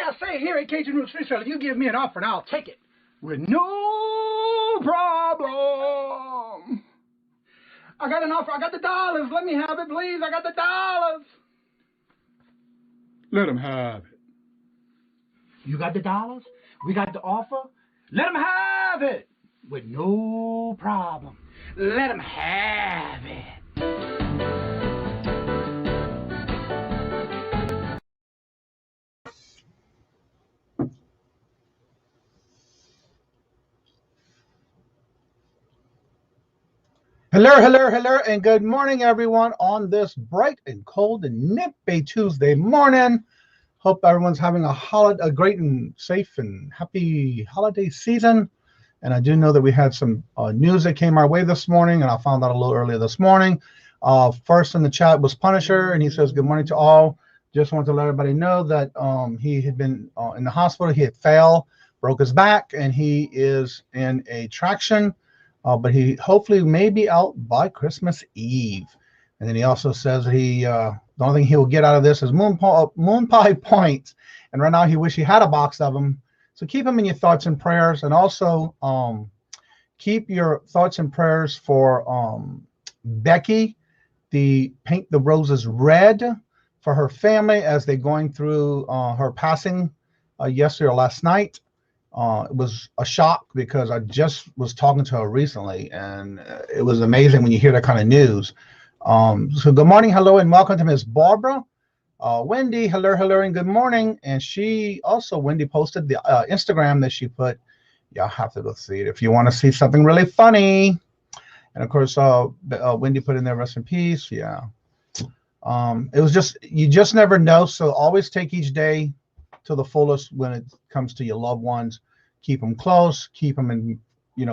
I say here at Kajun Reseller, if you give me an offer, and I'll take it with no problem. I got an offer. I got the dollars. Let me have it, please. I got the dollars. Let them have it. You got the dollars? We got the offer? Let them have it with no problem. Let them have it. Hello, and good morning, everyone, on this bright and cold and nippy Tuesday morning. Hope everyone's having a great and safe and happy holiday season. And I do know that we had some news that came our way this morning, and I found out a little earlier this morning. First in the chat was Punisher, and he says, good morning to all. Just wanted to let everybody know that he had been in the hospital. He had fell, broke his back, and he is in a traction. But he hopefully may be out by Christmas Eve. And then he also says that the only thing he will get out of this is moon pie points. And right now he wish he had a box of them. So keep them in your thoughts and prayers. And also keep your thoughts and prayers for Becky, the Paint the Roses Red, for her family as they're going through her passing yesterday or last night. It was a shock because I just was talking to her recently, and it was amazing when you hear that kind of news. So good morning, hello, and welcome to Miss Barbara. Wendy, hello, and good morning. And she also, Wendy posted the Instagram that she put. Y'all have to go see it if you want to see something really funny. And of course, Wendy put in there, rest in peace. Yeah. It was just, you just never know. So always take each day to the fullest when it comes to your loved ones. Keep them close, keep them in,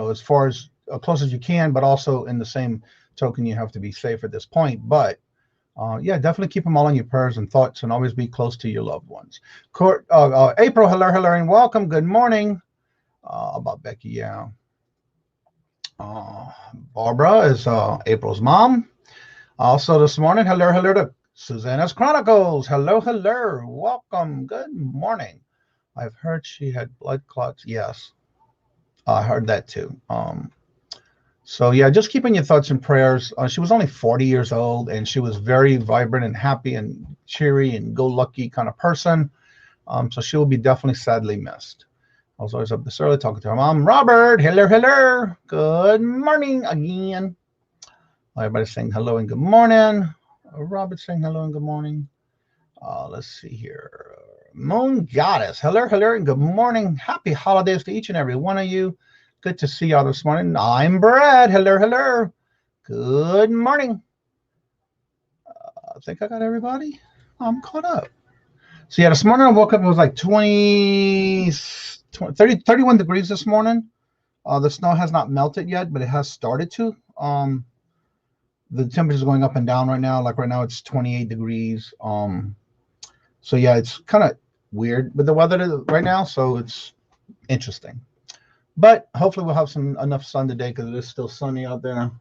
as far as close as you can, but also in the same token, you have to be safe at this point. But yeah, definitely keep them all in your prayers and thoughts, and always be close to your loved ones. April, hello, and welcome. Good morning. About Becky, yeah. Barbara is April's mom. Also this morning, hello to Susanna's Chronicles. Hello, welcome. Good morning. I've heard she had blood clots. Yes, I heard that too. So yeah, just keeping your thoughts and prayers. She was only 40 years old, and she was very vibrant and happy and cheery and go-lucky kind of person. So she will be definitely sadly missed. I was always up this early talking to her mom. Robert, hello. Good morning again. Everybody's saying hello and good morning. Robert saying hello and good morning. Let's see here. Moon Goddess, hello, and good morning. Happy holidays to each and every one of you. Good to see y'all this morning. I'm Brad. Hello. Good morning. I think I got everybody. I'm caught up. So yeah, this morning I woke up, it was like 31 degrees this morning. The snow has not melted yet, but it has started to. The temperature is going up and down right now. Like right now it's 28 degrees. So yeah, it's kind of weird with the weather right now. So it's interesting. But hopefully we'll have enough sun today, because it is still sunny out there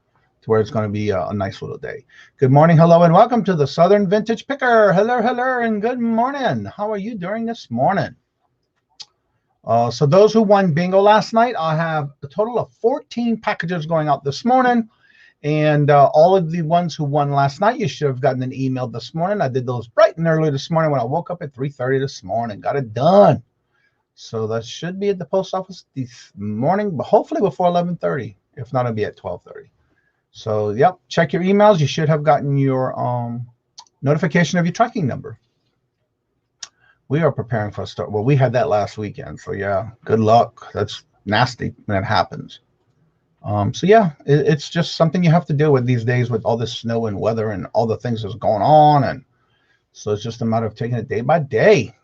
to where it's going to be a nice little day. Good morning, hello, and welcome to the Southern Vintage Picker. Hello, and good morning. How are you doing this morning? So those who won bingo last night, I have a total of 14 packages going out this morning. And all of the ones who won last night, you should have gotten an email this morning. I did those bright and early this morning when I woke up at 3:30 this morning. Got it done. So that should be at the post office this morning, but hopefully before 11:30. If not, it'll be at 12:30. So, yep, check your emails. You should have gotten your notification of your tracking number. We are preparing for a start. Well, we had that last weekend. So, yeah, good luck. That's nasty when it happens. So yeah, it's just something you have to deal with these days with all this snow and weather and all the things that's going on. And so it's just a matter of taking it day by day.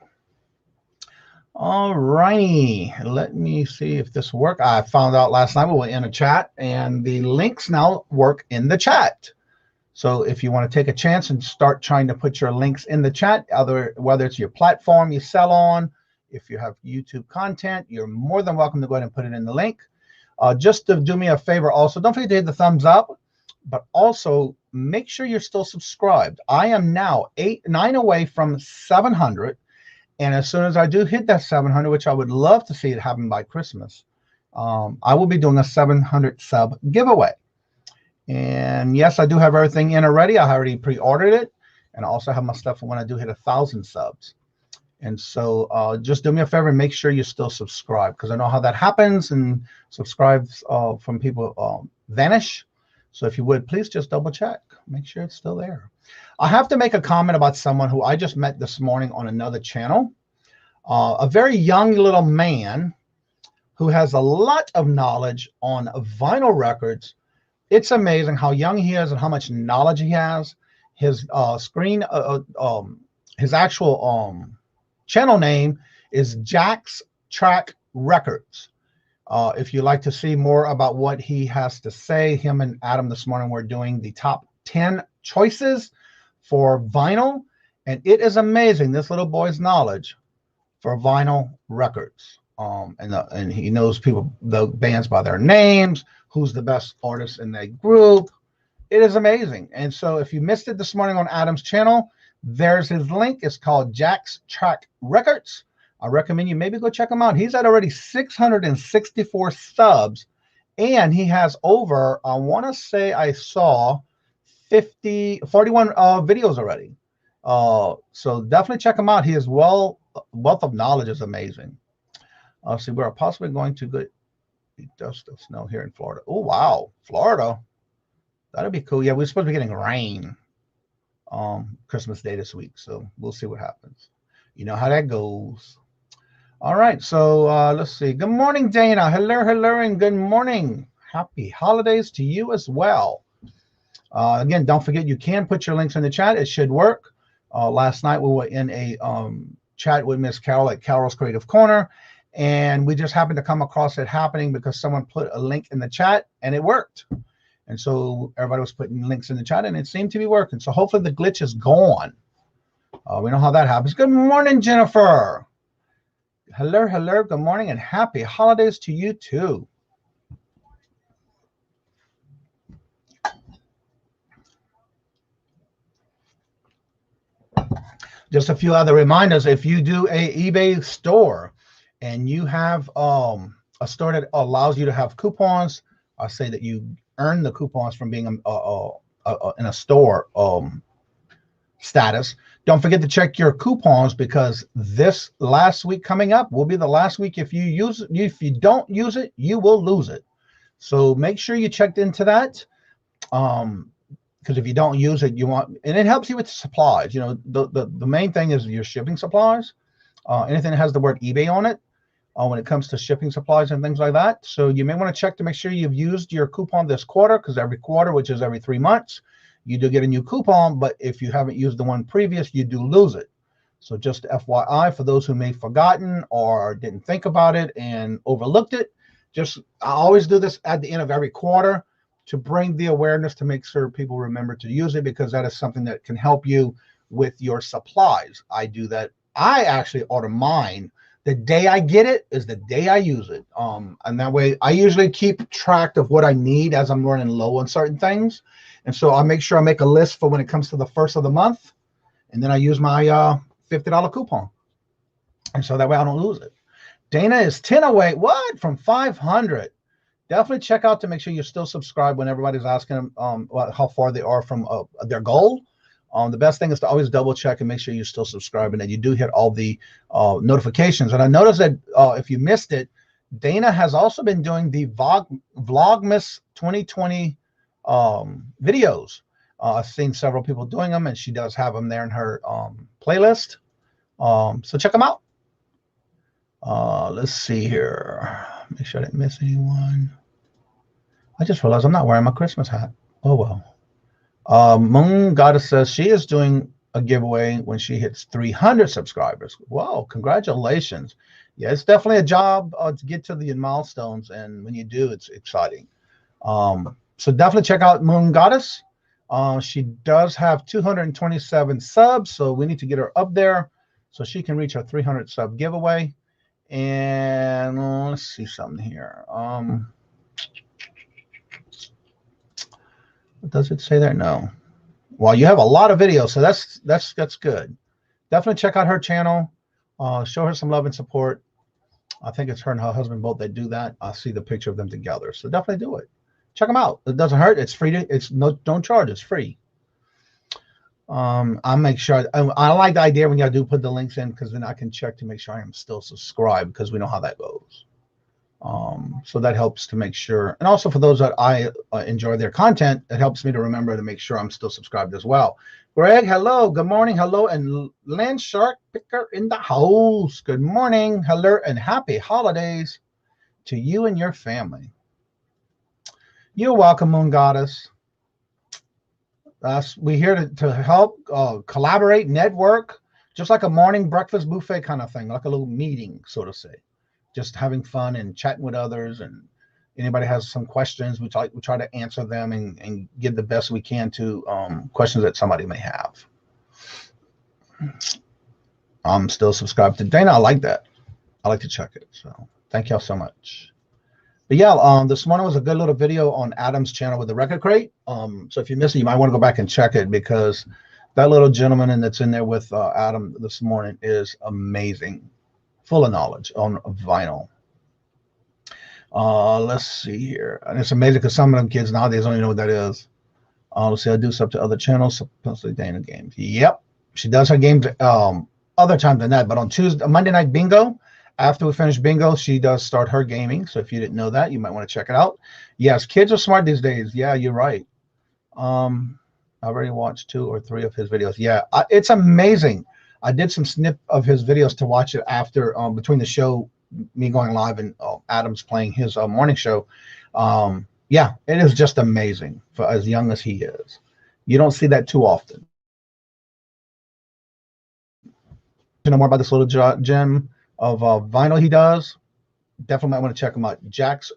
All righty, let me see if this works. I found out last night we were in a chat, and the links now work in the chat. So if you want to take a chance and start trying to put your links in the chat, whether it's your platform you sell on, if you have YouTube content, you're more than welcome to go ahead and put it in the link. Just to do me a favor also, don't forget to hit the thumbs up, but also make sure you're still subscribed. I am now 9 away from 700, And as soon as I do hit that 700, which I would love to see it happen by Christmas, I will be doing a 700 sub giveaway. And yes, I do have everything in already. I already pre-ordered it. And I also have my stuff for when I do hit 1,000 subs. And so just do me a favor and make sure you still subscribe, because I know how that happens, and subscribes from people vanish. So if you would, please just double check. Make sure it's still there. I have to make a comment about someone who I just met this morning on another channel. A very young little man who has a lot of knowledge on vinyl records. It's amazing how young he is and how much knowledge he has. His his actual channel name is Jack's Track Records. If you'd like to see more about what he has to say, him and Adam this morning were doing the top 10 choices for vinyl, and it is amazing, this little boy's knowledge for vinyl records. And he knows the bands by their names, who's the best artist in that group. It is amazing. And so if you missed it this morning on Adam's channel, there's his link. It's called Jack's Track Records. I recommend you maybe go check him out. He's at already 664 subs, and he has over, I want to say I saw 41 videos already. So definitely check him out. He is wealth of knowledge is amazing. See, we're possibly going to get dust of snow here in Florida. Oh, wow. Florida. That'd be cool. Yeah, we're supposed to be getting rain Christmas Day this week, so we'll see what happens. You know how that goes. All right, so let's see. Good morning, Dana. Hello, and good morning. Happy holidays to you as well. Again, don't forget, you can put your links in the chat. It should work. Last night we were in a chat with Miss Carol at Carol's Creative Corner, and we just happened to come across it happening because someone put a link in the chat and it worked. And so everybody was putting links in the chat, and it seemed to be working. So hopefully the glitch is gone. We know how that happens. Good morning, Jennifer. Hello, good morning, and happy holidays to you too. Just a few other reminders. If you do a eBay store and you have a store that allows you to have coupons, I say that you earn the coupons from being in a store status. Don't forget to check your coupons, because this last week coming up will be the last week. If you don't use it, you will lose it. So make sure you checked into that. Because if you don't use it, and it helps you with supplies. You know, the main thing is your shipping supplies. Anything that has the word eBay on it, when it comes to shipping supplies and things like that. So you may want to check to make sure you've used your coupon this quarter, because every quarter, which is every 3 months, you do get a new coupon. But if you haven't used the one previous, you do lose it. So just FYI for those who may have forgotten or didn't think about it and overlooked it. I always do this at the end of every quarter to bring the awareness, to make sure people remember to use it, because that is something that can help you with your supplies. I do that. I actually order mine. The day I get it is the day I use it. And that way I usually keep track of what I need as I'm running low on certain things. And so I make sure I make a list for when it comes to the first of the month. And then I use my $50 coupon. And so that way I don't lose it. Dana is 10 away. What? From 500. Definitely check out to make sure you're still subscribed when everybody's asking them how far they are from their goal. The best thing is to always double check and make sure you're still subscribed and that you do hit all the notifications. And I noticed that if you missed it, Dana has also been doing the Vlogmas 2020 videos. I've seen several people doing them, and she does have them there in her playlist. So check them out. Let's see here. Make sure I didn't miss anyone. I just realized I'm not wearing my Christmas hat. Oh, well. Moon Goddess says she is doing a giveaway when she hits 300 subscribers. Whoa, congratulations. Yeah, it's definitely a job to get to the milestones, and when you do, it's exciting. So definitely check out Moon Goddess. She does have 227 subs, so we need to get her up there so she can reach her 300 sub giveaway. And let's see something here. Does it say there? No. Well, you have a lot of videos, so that's good. Definitely check out her channel. Show her some love and support. I think it's her and her husband both that do that. I see the picture of them together, so definitely do it. Check them out. It doesn't hurt. It's free. It's no, don't charge. It's free. I'll make sure. I like the idea when y'all do put the links in, because then I can check to make sure I am still subscribed, because we know how that goes. So that helps to make sure. And also for those that I enjoy their content, it helps me to remember to make sure I'm still subscribed as well. Greg, hello. Good morning. Hello. And Land Shark Picker in the house. Good morning. Hello and happy holidays to you and your family. You're welcome, Moon Goddess. We're here to help collaborate, network, just like a morning breakfast buffet kind of thing, like a little meeting, so to say. Just having fun and chatting with others, and anybody has some questions, we try to answer them and give the best we can to questions that somebody may have. I'm still subscribed to Dana. I like that. I like to check it. So thank y'all so much. But yeah, this morning was a good little video on Adam's channel with the record crate. So if you missed it, you might want to go back and check it, because that little gentleman that's in there with Adam this morning is amazing. Full of knowledge on vinyl. Let's see here. And it's amazing because some of them kids nowadays don't even know what that is. Let's see. I do stuff to other channels, supposedly Dana Games. Yep. She does her games other times than that. But on Monday Night Bingo, after we finish bingo, she does start her gaming. So if you didn't know that, you might want to check it out. Yes, kids are smart these days. Yeah, you're right. I've already watched 2 or 3 of his videos. Yeah, it's amazing. I did some snip of his videos to watch it after, between the show, me going live, and Adam's playing his morning show. Yeah, it is just amazing for as young as he is. You don't see that too often. You know more about this little gem of vinyl he does? Definitely might want to check him out. Jack's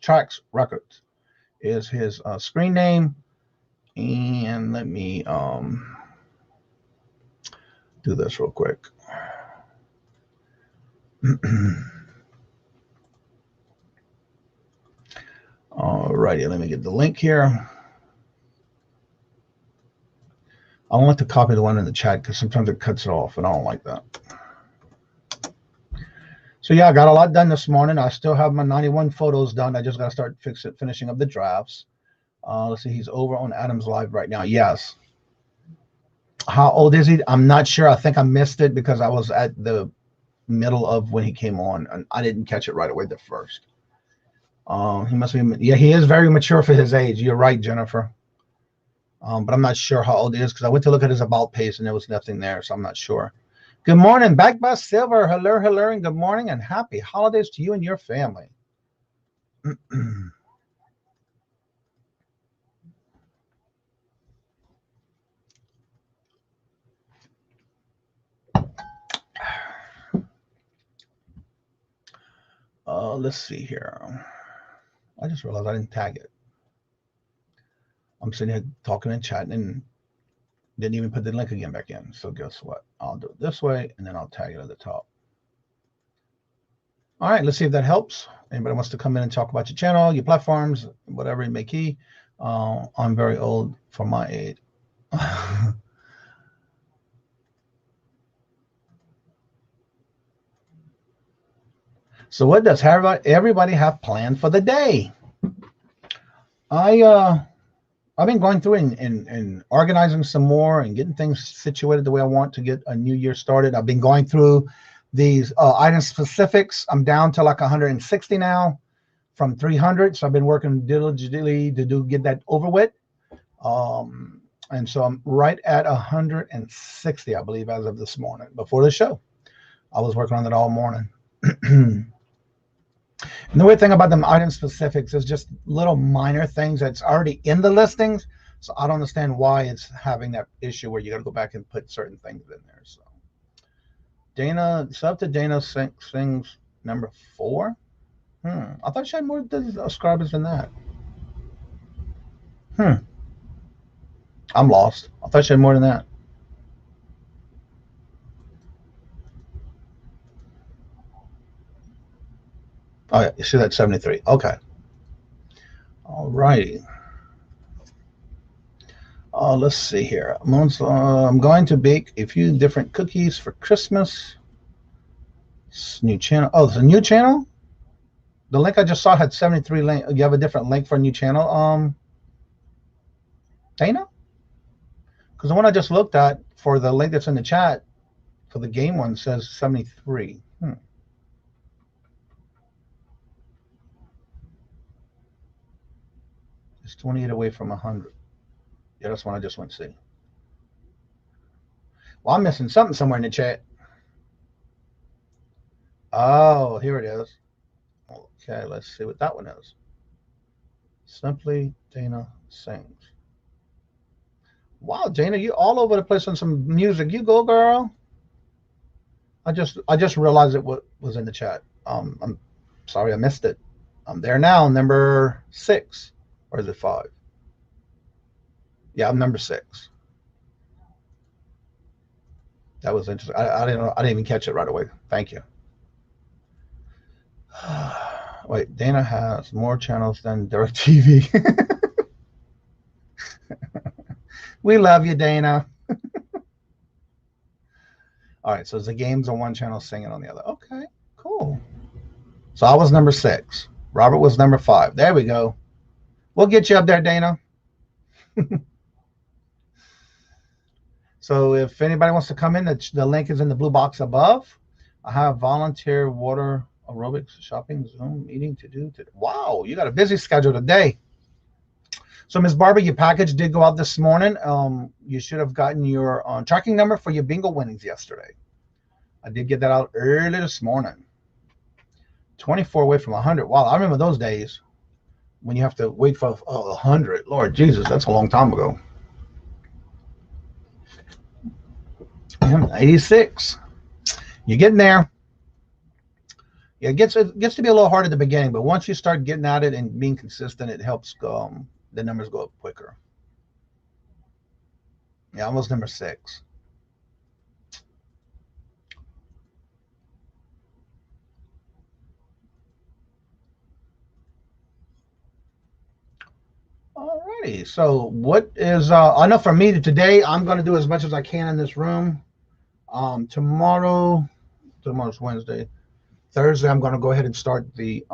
Tracks Records is his screen name. And let me do this real quick. All righty, let me get the link here. I don't like to copy the one in the chat because sometimes it cuts it off, and I don't like that. So yeah, I got a lot done this morning. I still have my 91 photos done. I just got to start finishing up the drafts. Let's see, he's over on Adam's live right now. Yes. How old is he? I'm not sure. I think I missed it because I was at the middle of when he came on, and I didn't catch it right away the first. He must be, yeah, he is very mature for his age. You're right, Jennifer. But I'm not sure how old he is because I went to look at his about page and there was nothing there, so I'm not sure. Good morning, back by Silver. Hello, hello, and good morning, and happy holidays to you and your family. Let's see here. I just realized I didn't tag it. I'm sitting here talking and chatting and didn't even put the link again back in. So guess what? I'll do it this way, and then I'll tag it at the top. All right, let's see if that helps. Anybody wants to come in and talk about your channel, your platforms, whatever it may be. I'm very old for my age. So what does everybody have planned for the day? I've been going through and organizing some more and getting things situated the way I want to get a new year started. I've been going through these item specifics. I'm down to like 160 now from 300. So I've been working diligently to get that over with. And so I'm right at 160, I believe, as of this morning before the show. I was working on that all morning. And the weird thing about them item specifics is just little minor things that's already in the listings. So I don't understand why it's having that issue where you got to go back and put certain things in there. So Dana, sub to Dana sings number 4. I thought she had more subscribers than that. I'm lost. I thought she had more than that. Oh yeah, you see that 73. Okay. All righty. Let's see here. I'm going to bake a few different cookies for Christmas. New channel. Oh, it's a new channel. The link I just saw had 73 link. You have a different link for a new channel, Dana? Because the one I just looked at for the link that's in the chat for the game one says 73. It's 28 away from 100. Yeah, that's one I just went to see. Well, I'm missing something somewhere in the chat. Oh, here it is. Okay, let's see what that one is. Simply Dana Sings. Wow, Dana, you all over the place on some music. You go, girl. I just realized it was in the chat. I'm sorry I missed it. I'm there now, number 6. Or is it 5? Yeah, I'm number 6. That was interesting. I didn't know. I didn't even catch it right away. Thank you. Wait, Dana has more channels than DirecTV. We love you, Dana. All right, so the games on one channel, singing on the other. Okay, cool. So I was number 6. Robert was number 5. There we go. We'll get you up there, Dana. So if anybody wants to come in, the link is in the blue box above. I have volunteer water aerobics shopping Zoom meeting to do today. Wow, you got a busy schedule today. So Ms. Barbara, your package did go out this morning. You should have gotten your tracking number for your bingo winnings yesterday. I did get that out early this morning. 24 away from 100. Wow, I remember those days when you have to wait for 100. Lord Jesus, that's a long time ago. And 86. You're getting there. Yeah, it gets to be a little hard at the beginning, but once you start getting at it and being consistent, it helps the numbers go up quicker. Yeah, almost number 6. Alrighty, so what is I know for me today, I'm going to do as much as I can in this room. Tomorrow's Wednesday. Thursday, I'm going to go ahead and start the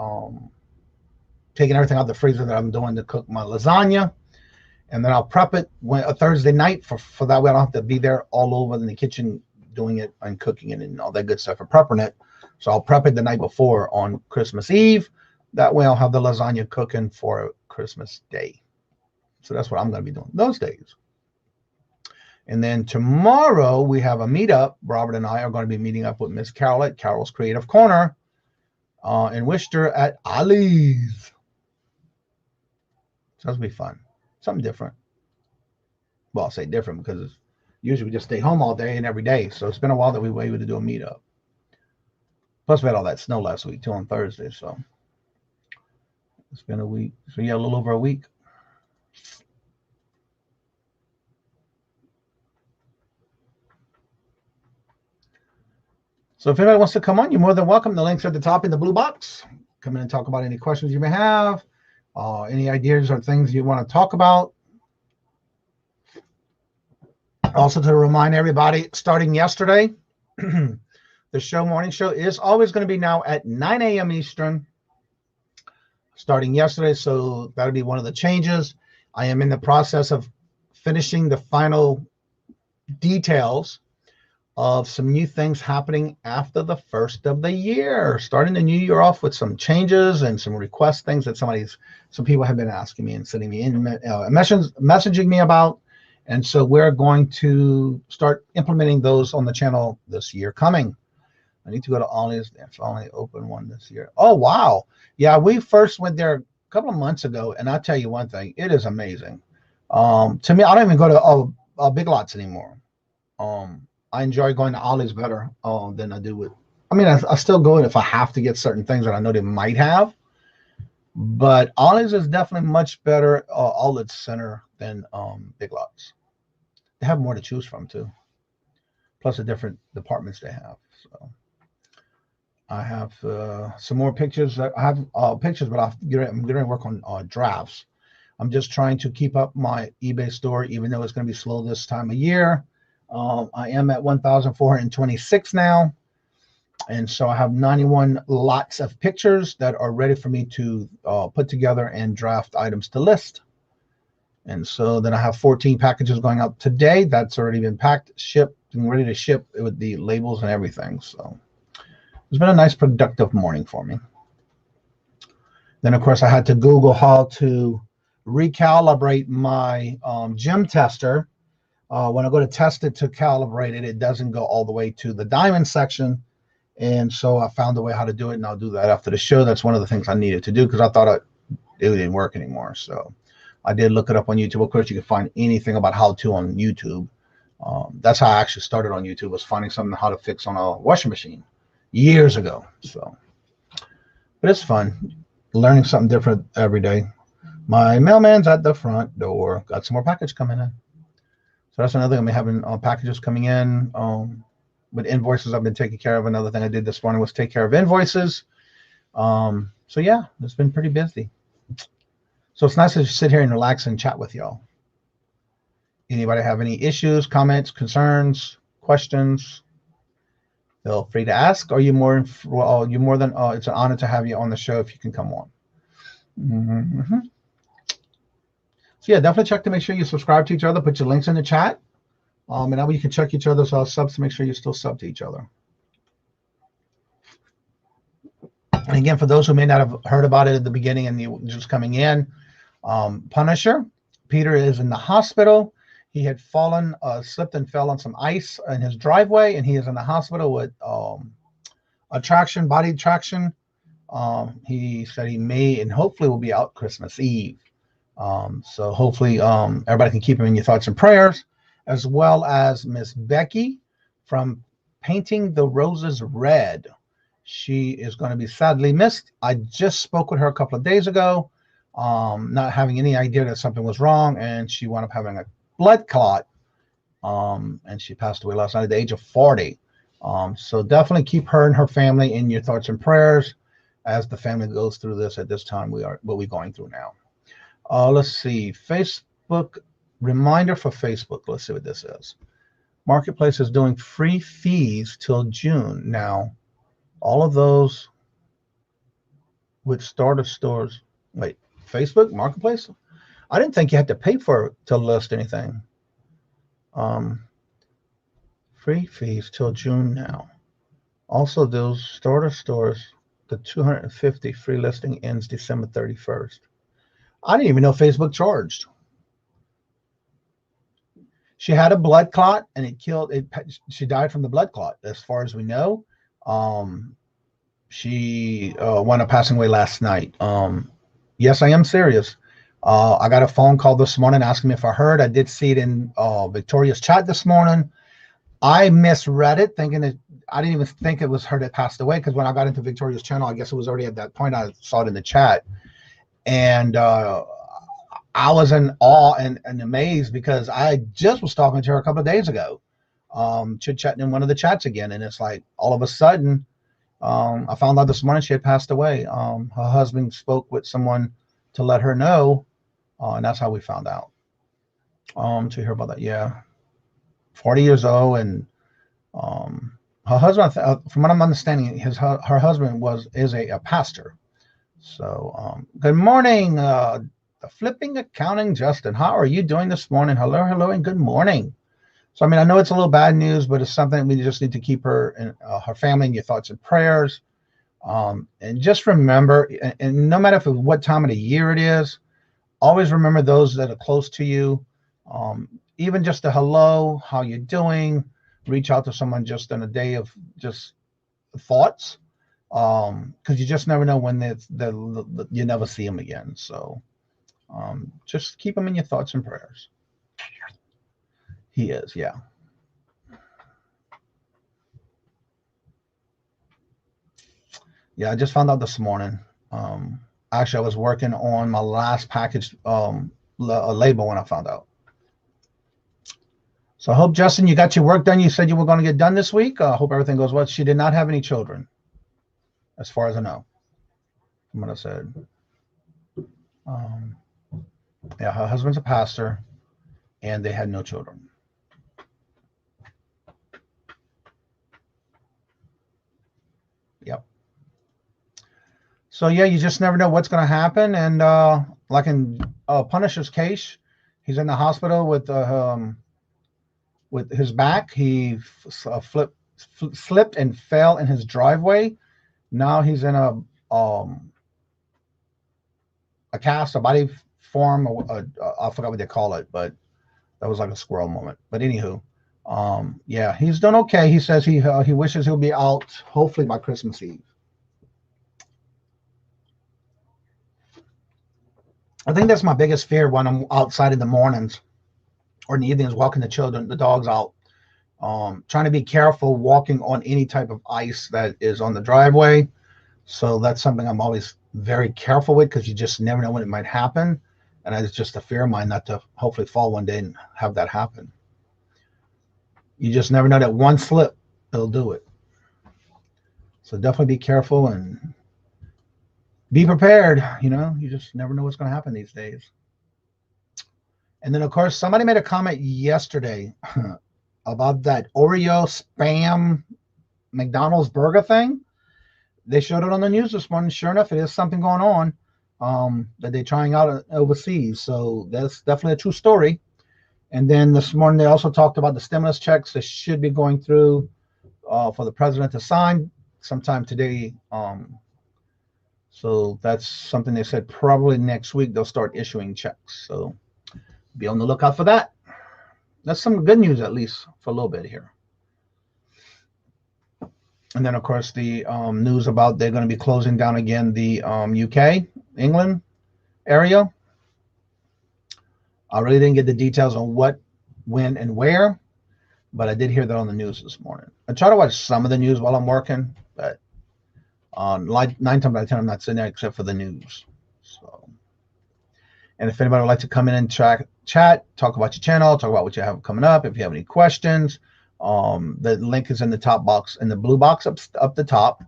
taking everything out of the freezer that I'm doing to cook my lasagna, and then I'll prep it a Thursday night for that way I don't have to be there all over in the kitchen doing it and cooking it and all that good stuff and prepping it. So I'll prep it the night before on Christmas Eve. That way I'll have the lasagna cooking for Christmas Day. So that's what I'm going to be doing those days. And then tomorrow we have a meetup. Robert and I are going to be meeting up with Miss Carol at Carol's Creative Corner in Worcester at Ollie's. So that'll be fun. Something different. Well, I'll say different because usually we just stay home all day and every day. So it's been a while that we were able to do a meetup. Plus we had all that snow last week too on Thursday. So it's been a week. So yeah, a little over a week. So if anybody wants to come on, you're more than welcome. The link's at the top in the blue box. Come in and talk about any questions you may have, any ideas or things you want to talk about. Also to remind everybody, starting yesterday, the morning show is always going to be now at 9 a.m. Eastern, starting yesterday. So that'll be one of the changes. I am in the process of finishing the final details of some new things happening after the first of the year, starting the new year off with some changes and some request things that some people have been asking me and sending me in messaging me about. And so we're going to start implementing those on the channel this year coming. I need to go to Ollie's. That's only open one this year. Oh, wow. Yeah, we first went there a couple of months ago, and I'll tell you one thing. It is amazing. To me, I don't even go to Big Lots anymore. I enjoy going to Ollie's better than I do with. I mean, I still go if I have to get certain things that I know they might have. But Ollie's is definitely much better outlet center than Big Lots. They have more to choose from, too. Plus the different departments they have. So I have some more pictures. I have pictures, but I'm getting to work on drafts. I'm just trying to keep up my eBay store, even though it's going to be slow this time of year. I am at 1,426 now. And so I have 91 lots of pictures that are ready for me to put together and draft items to list. And so then I have 14 packages going out today. That's already been packed, shipped, and ready to ship with the labels and everything. So it's been a nice, productive morning for me. Then, of course, I had to Google how to recalibrate my gem tester. When I go to test it to calibrate it, it doesn't go all the way to the diamond section. And so I found a way how to do it, and I'll do that after the show. That's one of the things I needed to do because I thought it didn't work anymore. So I did look it up on YouTube. Of course, you can find anything about how to on YouTube. That's how I actually started on YouTube, was finding something how to fix on a washing machine years ago. So, but it's fun learning something different every day. My mailman's at the front door. Got some more packages coming in. So that's another thing. I'm having packages coming in. With invoices, I've been taking care of. Another thing I did this morning was take care of invoices. So yeah, it's been pretty busy. So it's nice to sit here and relax and chat with y'all. Anybody have any issues, comments, concerns, questions? Feel free to ask. Are you more? Well, you more than. It's an honor to have you on the show if you can come on. So yeah, definitely check to make sure you subscribe to each other. Put your links in the chat. And that way you can check each other's subs to make sure you still sub to each other. And again, for those who may not have heard about it at the beginning and you just coming in, Punisher, Peter is in the hospital. He had fallen, slipped and fell on some ice in his driveway, and he is in the hospital with body traction. He said he may and hopefully will be out Christmas Eve. So hopefully everybody can keep him in your thoughts and prayers, as well as Miss Becky from Painting the Roses Red. She is going to be sadly missed. I just spoke with her a couple of days ago, not having any idea that something was wrong, and she wound up having a blood clot, and she passed away last night at the age of 40. So definitely keep her and her family in your thoughts and prayers as the family goes through this at this time. What we're going through now. Let's see. Facebook reminder for Facebook. Let's see what this is. Marketplace is doing free fees till June. Now, all of those with starter stores. Wait, Facebook Marketplace? I didn't think you had to pay for it to list anything. Free fees till June now. Also, those starter stores, the 250 free listing ends December 31st. I didn't even know Facebook charged. She had a blood clot, and it killed it. She died from the blood clot, as far as we know. She wound up passing away last night. Yes, I am serious. I got a phone call this morning asking me if I heard. I did see it in Victoria's chat this morning. I misread it, thinking that I didn't even think it was her that passed away, because when I got into Victoria's channel, I guess it was already at that point. I saw it in the chat. And I was in awe and amazed, because I just was talking to her a couple of days ago, chit-chatting in one of the chats again. And it's like all of a sudden, I found out this morning she had passed away. Her husband spoke with someone to let her know, and that's how we found out. To hear about that, yeah. 40 years old, and her husband, from what I'm understanding, her husband is a pastor. So, good morning, the Flipping Accounting Justin. How are you doing this morning? Hello, hello, and good morning. So, I mean, I know it's a little bad news, but it's something we just need to keep her and her family in your thoughts and prayers. And just remember, and no matter what time of the year it is, always remember those that are close to you. Even just a hello, how you doing? Reach out to someone just in a day of just thoughts. Because you just never know when you never see them again. So just keep them in your thoughts and prayers. He is, yeah. Yeah, I just found out this morning. Actually, I was working on my last package label when I found out. So I hope, Justin, you got your work done. You said you were going to get done this week. I hope everything goes well. She did not have any children, as far as I know, from what I said. Yeah, her husband's a pastor, and they had no children. Yep. So yeah, you just never know what's going to happen. And like in Punisher's case, he's in the hospital with his back. He slipped and fell in his driveway. Now he's in a cast, a body form. I forgot what they call it, but that was like a squirrel moment. But anywho, yeah, he's done okay. He says he wishes he'll be out hopefully by Christmas Eve. I think that's my biggest fear when I'm outside in the mornings or in the evenings, walking the dogs out. Trying to be careful walking on any type of ice that is on the driveway. So that's something I'm always very careful with, because you just never know when it might happen. And it's just a fear of mine not to hopefully fall one day and have that happen. You just never know, that one slip, it'll do it. So definitely be careful and be prepared. You just never know what's going to happen these days. And then, of course, somebody made a comment yesterday about that Oreo spam McDonald's burger thing. They showed it on the news this morning. Sure enough, it is something going on that they're trying out overseas. So that's definitely a true story. And then this morning, they also talked about the stimulus checks that should be going through for the president to sign sometime today. So that's something they said probably next week they'll start issuing checks. So be on the lookout for that. That's some good news, at least for a little bit here. And then, of course, the news about they're going to be closing down again the UK, England area. I really didn't get the details on what, when, and where, but I did hear that on the news this morning. I try to watch some of the news while I'm working, but 9 times out of 10, I'm not sitting there except for the news. So, and if anybody would like to come in and chat, talk about your channel, talk about what you have coming up, if you have any questions, the link is in the top box, in the blue box up the top.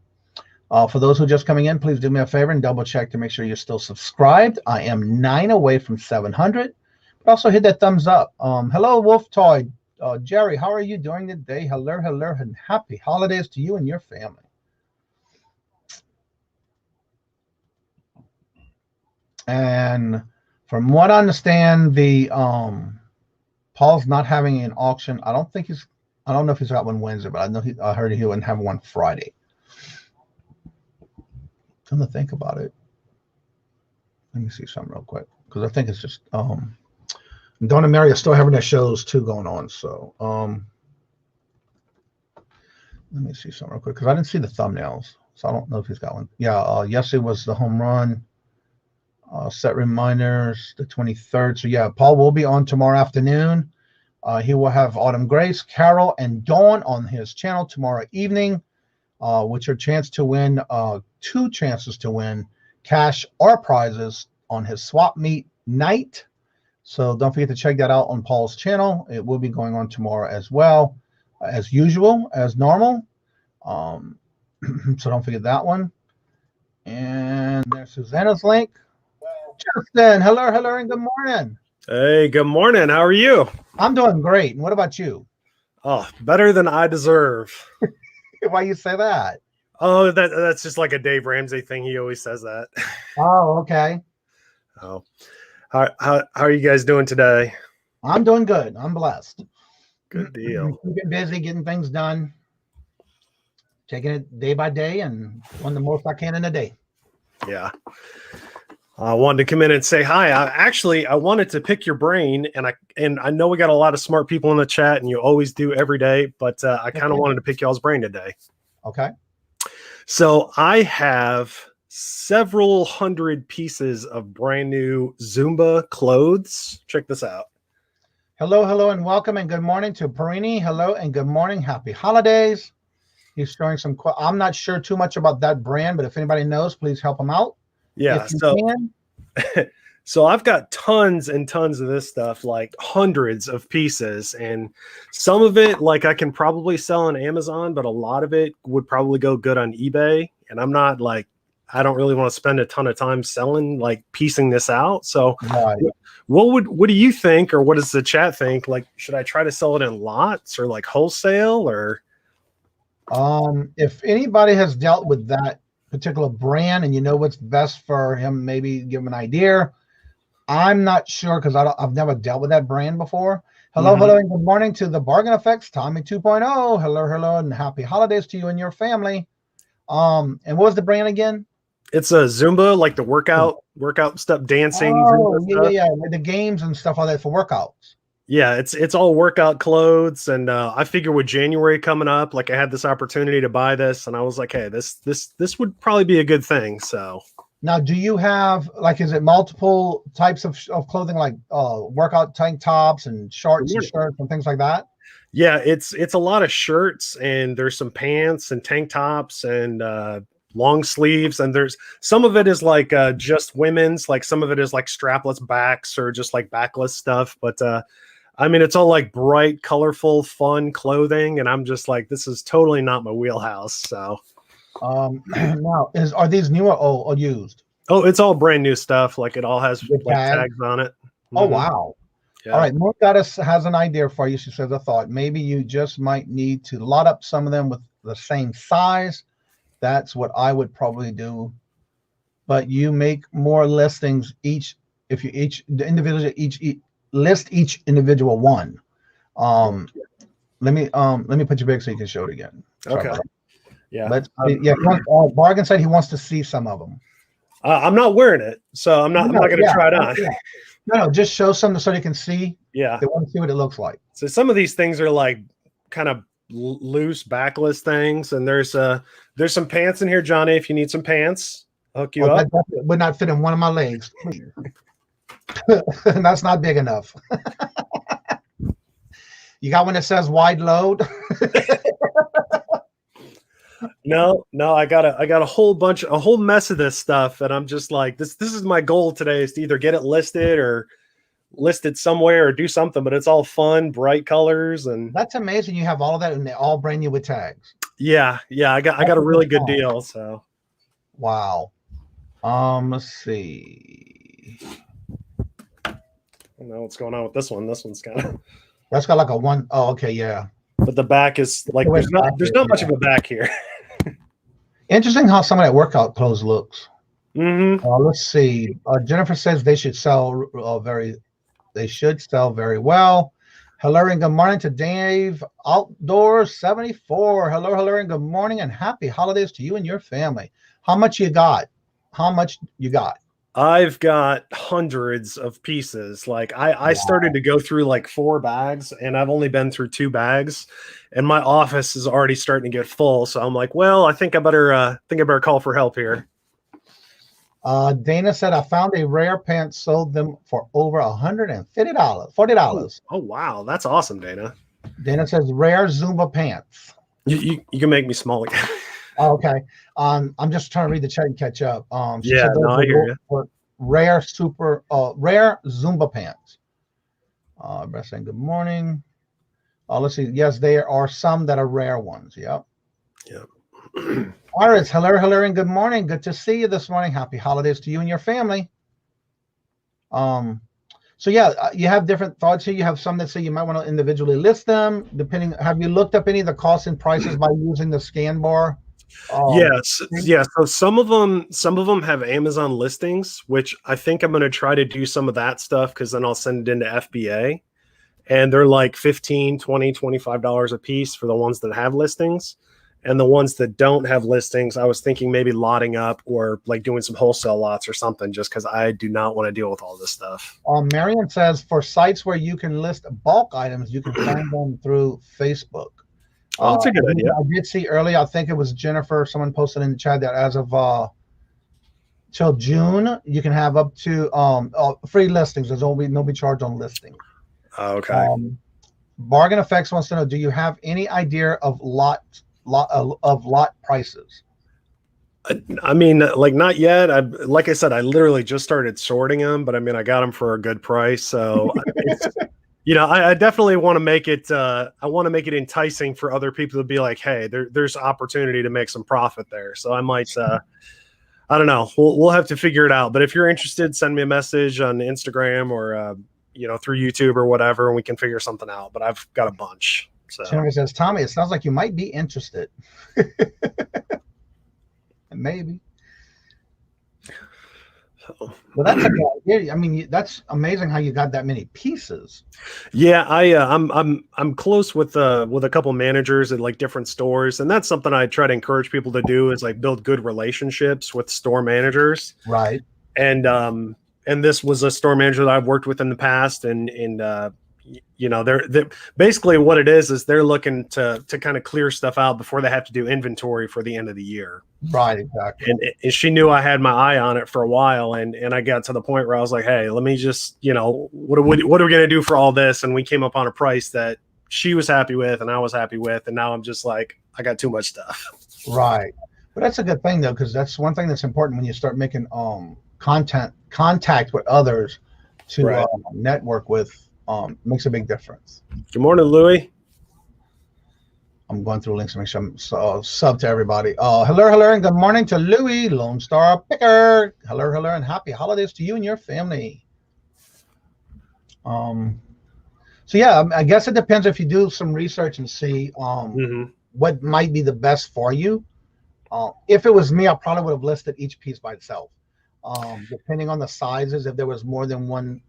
For those who are just coming in, please do me a favor and double check to make sure you're still subscribed. I am 9 away from 700, but also hit that thumbs up. Hello, Wolf Toy. Jerry, how are you doing today? Hello, and happy holidays to you and your family. And from what I understand, the Paul's not having an auction. I don't know if he's got one Wednesday, but I heard he wouldn't have one Friday. Come to think about it, let me see something real quick, because I think it's just Dawn and Mary are still having their shows too going on. So let me see something real quick, because I didn't see the thumbnails, so I don't know if he's got one. Yeah, yesterday was the home run. Set reminders the 23rd. So yeah, Paul will be on tomorrow afternoon. He will have Autumn Grace, Carol, and Dawn on his channel tomorrow evening, which are two chances to win cash or prizes on his swap meet night. So don't forget to check that out on Paul's channel. It will be going on tomorrow as well, as usual, as normal. So don't forget that one. And there's Susanna's link. Justin, hello, and good morning. Hey, good morning. How are you? I'm doing great. And what about you? Oh, better than I deserve. Why you say that? Oh, that's just like a Dave Ramsey thing. He always says that. Oh, okay. Oh, how are you guys doing today? I'm doing good. I'm blessed. Good deal. Keeping busy, getting things done, taking it day by day, and doing the most I can in a day. Yeah. I wanted to come in and say hi. I wanted to pick your brain, and I know we got a lot of smart people in the chat, and you always do every day, but I kind of wanted to pick y'all's brain today. Okay. So I have several hundred pieces of brand new Zumba clothes. Check this out. Hello, and welcome, and good morning to Perini. Hello, and good morning. Happy holidays. He's showing some. I'm not sure too much about that brand, but if anybody knows, please help him out. Yeah, so I've got tons and tons of this stuff, like hundreds of pieces, and some of it, like, I can probably sell on Amazon, but a lot of it would probably go good on eBay. And I'm not like I don't really want to spend a ton of time selling, like piecing this out. So Right. what do you think, or what does the chat think? Like, should I try to sell it in lots or like wholesale, or? If anybody has dealt with that particular brand and you know what's best for him, maybe give him an idea. I'm not sure because I've never dealt with that brand before. Hello, hello, and good morning to the Bargain Effects, Tommy 2.0. Hello, and happy holidays to you and your family. And what was the brand again? It's a Zumba, like the workout stuff, dancing. Oh, Zumba stuff. yeah, like the games and stuff like that for workouts. Yeah, it's all workout clothes, and I figure with January coming up, like I had this opportunity to buy this, and I was like, hey, this would probably be a good thing. So now, do you have like, is it multiple types of clothing, like workout tank tops and shorts and shirts and things like that? Yeah, it's a lot of shirts, and there's some pants and tank tops and long sleeves, and there's some of it is like just women's, like some of it is like strapless backs or just like backless stuff, but I mean, it's all like bright, colorful, fun clothing, and I'm just like, this is totally not my wheelhouse. So, now are these new or used? Oh, it's all brand new stuff. Like it all has like tags on it. Oh, wow. Yeah. All right, Moon Goddess has an idea for you. She says, I thought maybe you just might need to lot up some of them with the same size. That's what I would probably do. But you make more listings if you list each individual one. Let me put you back so you can show it again. Okay. Yeah. Let's Bargain said he wants to see some of them. I'm not wearing it, so I'm not going to try it on. Yeah. No, just show some so you can see. Yeah. They want to see what it looks like. So some of these things are like kind of loose backless things, and there's some pants in here, Johnny. If you need some pants, I'll hook you up. That would not fit in one of my legs. That's not big enough. You got one that says wide load? No, I got a whole mess of this stuff, and I'm just like, this is my goal today, is to either get it listed or listed somewhere or do something, but it's all fun, bright colors. And that's amazing. You have all of that and they're all brand new with tags. Yeah, I got a really good deal. So wow. Let's see. I don't know what's going on with this one. This one's kind of, that's got like a one. Oh, okay, yeah. But the back is like, there's not much of a back here. Interesting how some of that workout clothes looks. Mm-hmm. Let's see. Jennifer says they should sell very well. Hello and good morning to Dave Outdoors 74. Hello and good morning and happy holidays to you and your family. How much you got? I've got hundreds of pieces. Like I started to go through like 4 bags, and I've only been through 2 bags, and my office is already starting to get full. So I'm like, well, I think I better call for help here. Dana said, I found a rare pants, sold them for over $40. Oh, wow. That's awesome, Dana. Dana says rare Zumba pants. You can make me small again. Oh, okay. I'm just trying to read the chat and catch up. I hear you. Rare Zumba pants. Brett saying good morning. Let's see. Yes, there are some that are rare ones. Yep. Iris, hello, and good morning. Good to see you this morning. Happy holidays to you and your family. So yeah, you have different thoughts here. You have some that say you might want to individually list them. Depending, have you looked up any of the costs and prices by using the scan bar? Yes. So some of them have Amazon listings, which I think I'm going to try to do some of that stuff, because then I'll send it into FBA, and they're like $15, $20, $25 a piece for the ones that have listings. And the ones that don't have listings, I was thinking maybe lotting up or like doing some wholesale lots or something, just because I do not want to deal with all this stuff. Marion says for sites where you can list bulk items, you can find them through Facebook. Oh, that's a good idea. I did see earlier, I think it was Jennifer, someone posted in the chat that as of till June, you can have up to free listings. There's no be charged on listing. Okay. Bargain Effects wants to know, do you have any idea of lot prices? I mean, like not yet. Like I said, I literally just started sorting them, but I mean, I got them for a good price. So, I definitely want to make it. I want to make it enticing for other people to be like, hey, there's opportunity to make some profit there. So I might I don't know. We'll have to figure it out. But if you're interested, send me a message on Instagram or through YouTube or whatever, and we can figure something out. But I've got a bunch. So Jennifer says, Tommy, it sounds like you might be interested. Maybe. Well, that's a good idea. I mean, that's amazing how you got that many pieces. Yeah, I'm close with a couple managers at like different stores, and that's something I try to encourage people to do is like build good relationships with store managers. Right. And this was a store manager that I've worked with in the past, and they're basically what it is they're looking to kind of clear stuff out before they have to do inventory for the end of the year. Right, exactly. And she knew I had my eye on it for a while, and I got to the point where I was like, hey, let me just, what are we going to do for all this? And we came up on a price that she was happy with and I was happy with, and now I'm just like, I got too much stuff. Right. But that's a good thing though, because that's one thing that's important when you start making contact with others to network with. Makes a big difference. Good morning, Louie. I'm going through links to make sure I'm sub to everybody. Hello, and good morning to Louie, Lone Star Picker. Hello, and happy holidays to you and your family. So yeah, I guess it depends if you do some research and see what might be the best for you. If it was me, I probably would have listed each piece by itself. Depending on the sizes, if there was more than one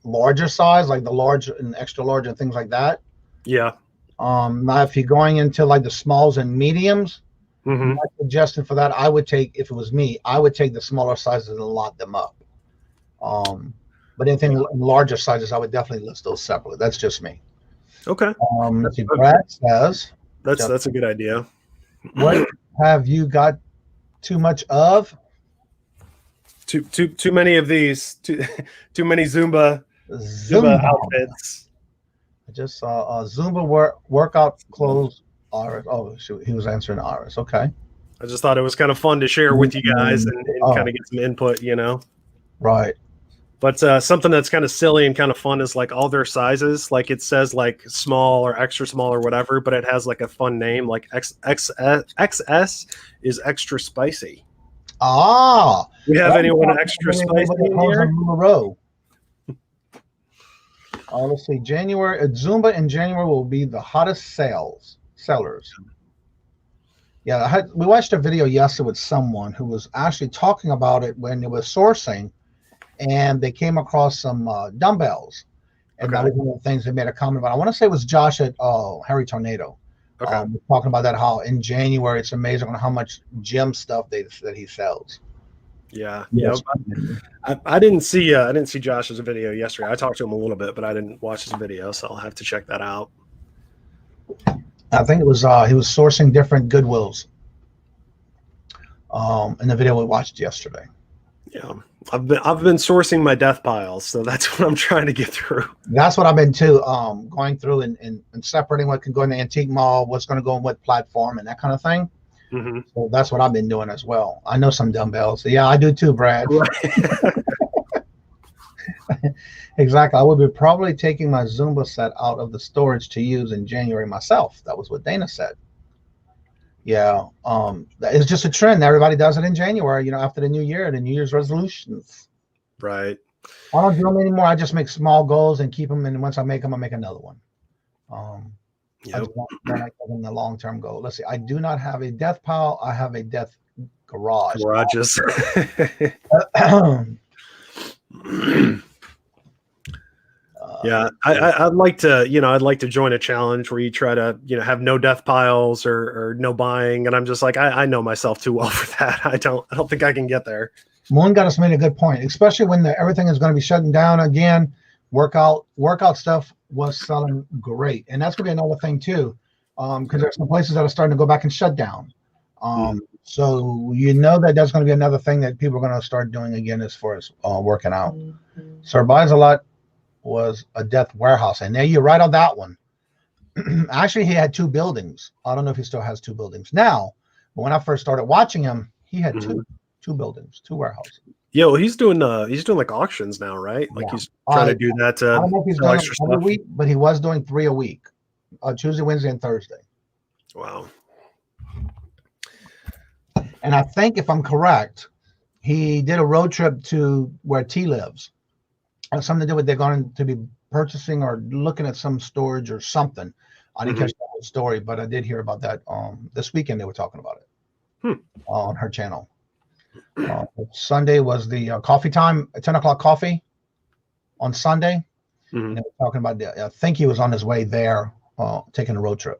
larger size, like the large and extra large and things like that. Yeah. Now if you're going into like the smalls and mediums, my suggestion for that, I would take, if it was me, I would take the smaller sizes and lot them up. But anything in larger sizes, I would definitely list those separately. That's just me. Okay. Brad says that's a good idea. What have you got too much of? Too many of these. Too many Zumba outfits. I just saw Zumba workout clothes. Iris. Oh shoot, he was answering Iris. Okay. I just thought it was kind of fun to share with you guys and kind of get some input, Right. But something that's kind of silly and kind of fun is like all their sizes. Like it says like small or extra small or whatever, but it has like a fun name. Like XS is extra spicy. We have anyone extra spicy in here? Let's see. January Zumba in January will be the hottest sellers. Yeah, we watched a video yesterday with someone who was actually talking about it when it was sourcing, and they came across some dumbbells, and that was one of the things they made a comment about. I want to say it was Josh at Harry Tornado. Talking about that, how in January it's amazing on how much gym stuff that he sells. Yeah. I didn't see Josh's video yesterday. I talked to him a little bit, but I didn't watch his video, so I'll have to check that out. I think it was he was sourcing different Goodwills in the video we watched yesterday. Yeah. I've been sourcing my death piles, so that's what I'm trying to get through. That's what I've been too, going through and separating what can go in the antique mall, what's going to go on what platform, and that kind of thing. So that's what I've been doing as well. I know some dumbbells. So yeah, I do too, Brad. Right. Exactly. I would be probably taking my Zumba set out of the storage to use in January myself. That was what Dana said. Yeah. It's just a trend. Everybody does it in January, after the new year, the New Year's resolutions. Right. I don't do them anymore. I just make small goals and keep them. And once I make them, I make another one. I just want in the long-term goal. Let's see. I do not have a death pile. I have a death garage. Garages. Yeah, I'd like to join a challenge where you try to, have no death piles or no buying. And I'm just like, I know myself too well for that. I don't think I can get there. Moon got us made a good point, especially when everything is going to be shutting down again. Workout stuff was selling great. And that's going to be another thing too. Because there's some places that are starting to go back and shut down. So that's going to be another thing that people are going to start doing again as far as working out. Sir Buys a Lot was a death warehouse, and there you're right on that one. Actually, he had 2 buildings. I don't know if he still has 2 buildings now, but when I first started watching him, he had two buildings, 2 warehouses. Yeah, well, he's doing like auctions now, right? Like he's trying to do that. I don't know if he's doing extra every week, but he was doing 3 a week, Tuesday, Wednesday, and Thursday. Wow. And I think, if I'm correct, he did a road trip to where T lives. Something to do with they're going to be purchasing or looking at some storage or something. I didn't catch the whole story, but I did hear about that this weekend. They were talking about it on her channel. Sunday was the coffee time, 10 o'clock coffee on Sunday. And they were talking about I think he was on his way there taking a road trip.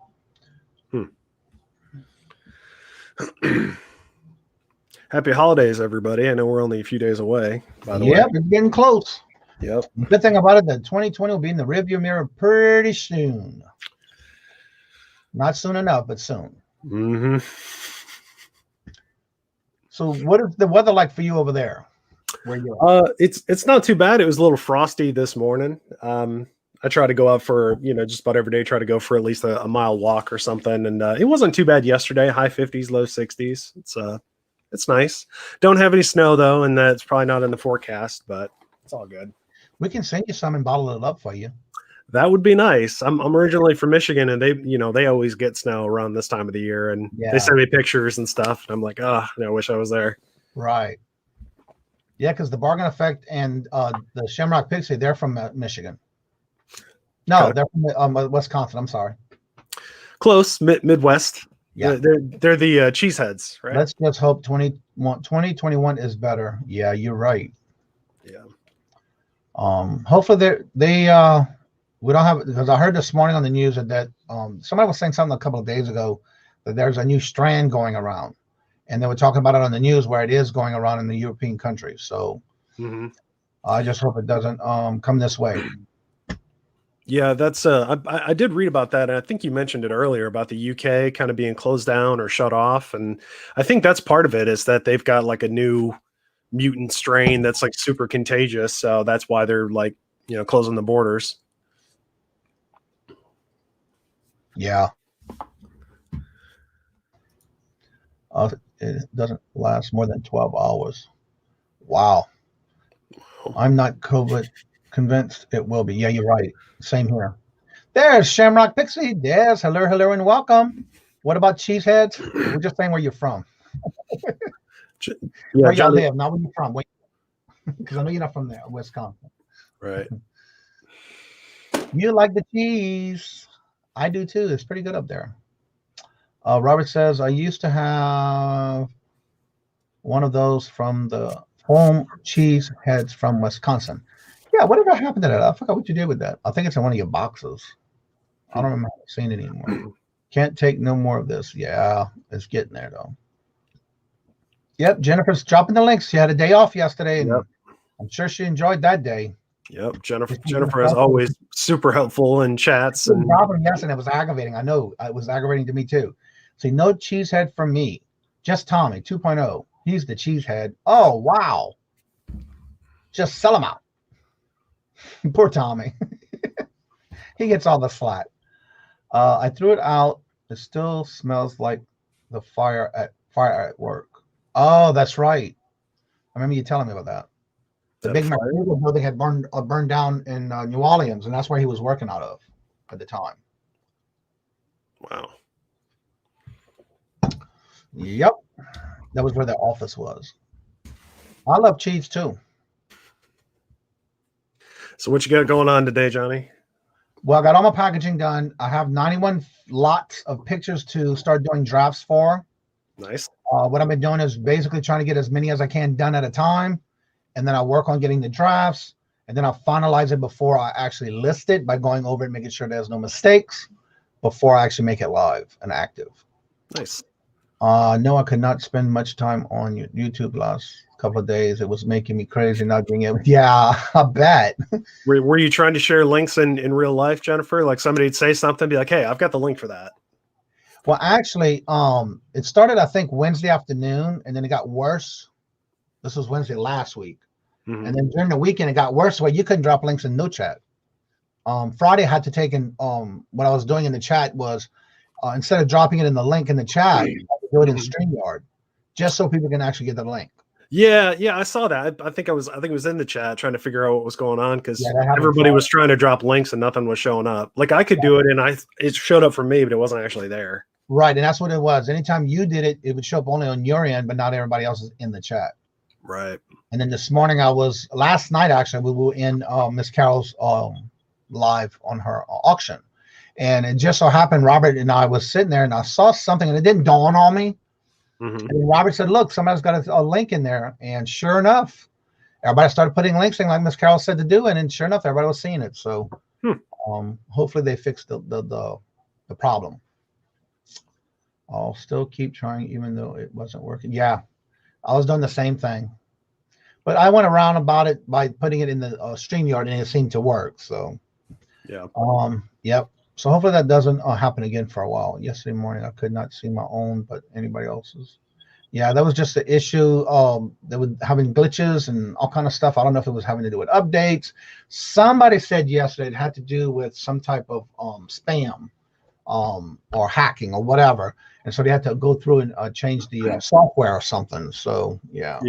Happy holidays, everybody. I know we're only a few days away, by the way. Yep, it's getting close. Yep. Good thing about it, that 2020 will be in the rearview mirror pretty soon. Not soon enough, but soon. So what is the weather like for you over there? Where you are? It's not too bad. It was a little frosty this morning. I try to go out for, just about every day, try to go for at least a mile walk or something. And it wasn't too bad yesterday. High 50s, low 60s. It's nice. Don't have any snow though, and that's probably not in the forecast, but it's all good. We can send you some and bottle it up for you. That would be nice. I'm originally from Michigan, and they always get snow around this time of the year, and they send me pictures and stuff. And I'm like, I wish I was there. Right. Yeah, because the Bargain Effect and the Shamrock Pixie, they're from Michigan. No, they're from Wisconsin. I'm sorry. Close, Midwest. Yeah, they're the cheeseheads, right? Let's just hope 2021 is better. Yeah, you're right. Yeah. Hopefully we don't have, because I heard this morning on the news that somebody was saying something a couple of days ago that there's a new strand going around, and they were talking about it on the news where it is going around in the European countries. So I just hope it doesn't come this way. Yeah, that's I did read about that, and I think you mentioned it earlier about the UK kind of being closed down or shut off, and I think that's part of it, is that they've got like a new mutant strain that's like super contagious, so that's why they're like closing the borders. Yeah. It doesn't last more than 12 hours. Wow. I'm not COVID convinced it will be. Yeah, you're right. Same here. There's Shamrock Pixie. Yes, hello, and welcome. What about Cheeseheads? We're just saying where you're from. Where y'all live, not where you're from. Because I know you're not from there, Wisconsin. Right. You like the cheese. I do too. It's pretty good up there. Robert says, I used to have one of those from the home cheese heads from Wisconsin. Yeah, whatever happened to that? I forgot what you did with that. I think it's in one of your boxes. I don't remember seeing it anymore. Can't take no more of this. Yeah, it's getting there though. Yep, Jennifer's dropping the links. She had a day off yesterday, and I'm sure she enjoyed that day. Yep, Jennifer is always super helpful in chats. And yes, and it was aggravating. I know it was aggravating to me too. See, no cheesehead from me. Just Tommy 2.0. He's the cheesehead. Oh, wow. Just sell him out. Poor Tommy. He gets all the slack. I threw it out. It still smells like the fire at work. Oh, that's right. I remember you telling me about that. The big McDougal building had burned down in New Orleans, and that's where he was working out of at the time. Wow. Yep. That was where their office was. I love cheese too. So what you got going on today, Johnny? Well, I got all my packaging done. I have 91 lots of pictures to start doing drafts for. Nice. What I've been doing is basically trying to get as many as I can done at a time. And then I'll work on getting the drafts. And then I'll finalize it before I actually list it by going over it, making sure there's no mistakes before I actually make it live and active. Nice. No, I could not spend much time on YouTube last couple of days. It was making me crazy not being able. Yeah, I bet. Were you trying to share links in real life, Jennifer? Like somebody'd say something, be like, "Hey, I've got the link for that." Well, actually, it started I think Wednesday afternoon, and then it got worse. This was Wednesday last week, and then during the weekend it got worse where you couldn't drop links in no chat. Friday I had to take in. What I was doing in the chat was instead of dropping it in the link in the chat, I had to do it in StreamYard, just so people can actually get the link. Yeah, I saw that. I think it was in the chat trying to figure out what was going on because everybody was trying to drop links and nothing was showing up. Like I could do it and it showed up for me, but it wasn't actually there. Right, and that's what it was. Anytime you did it, it would show up only on your end, but not everybody else is in the chat. Right. And then this morning last night actually, we were in Miss Carol's live on her auction. And it just so happened Robert and I was sitting there and I saw something and it didn't dawn on me. And then Robert said, look, somebody's got a link in there. And sure enough, everybody started putting links in like Miss Carol said to do. And then sure enough, everybody was seeing it. So hopefully they fixed the problem. I'll still keep trying even though it wasn't working. Yeah, I was doing the same thing. But I went around about it by putting it in the StreamYard and it seemed to work. So, yeah. Yep. So hopefully that doesn't happen again for a while. Yesterday morning, I could not see my own, but anybody else's. Yeah, that was just the issue. They were having glitches and all kind of stuff. I don't know if it was having to do with updates. Somebody said yesterday it had to do with some type of spam or hacking or whatever. And so they had to go through and change the software or something. So, yeah.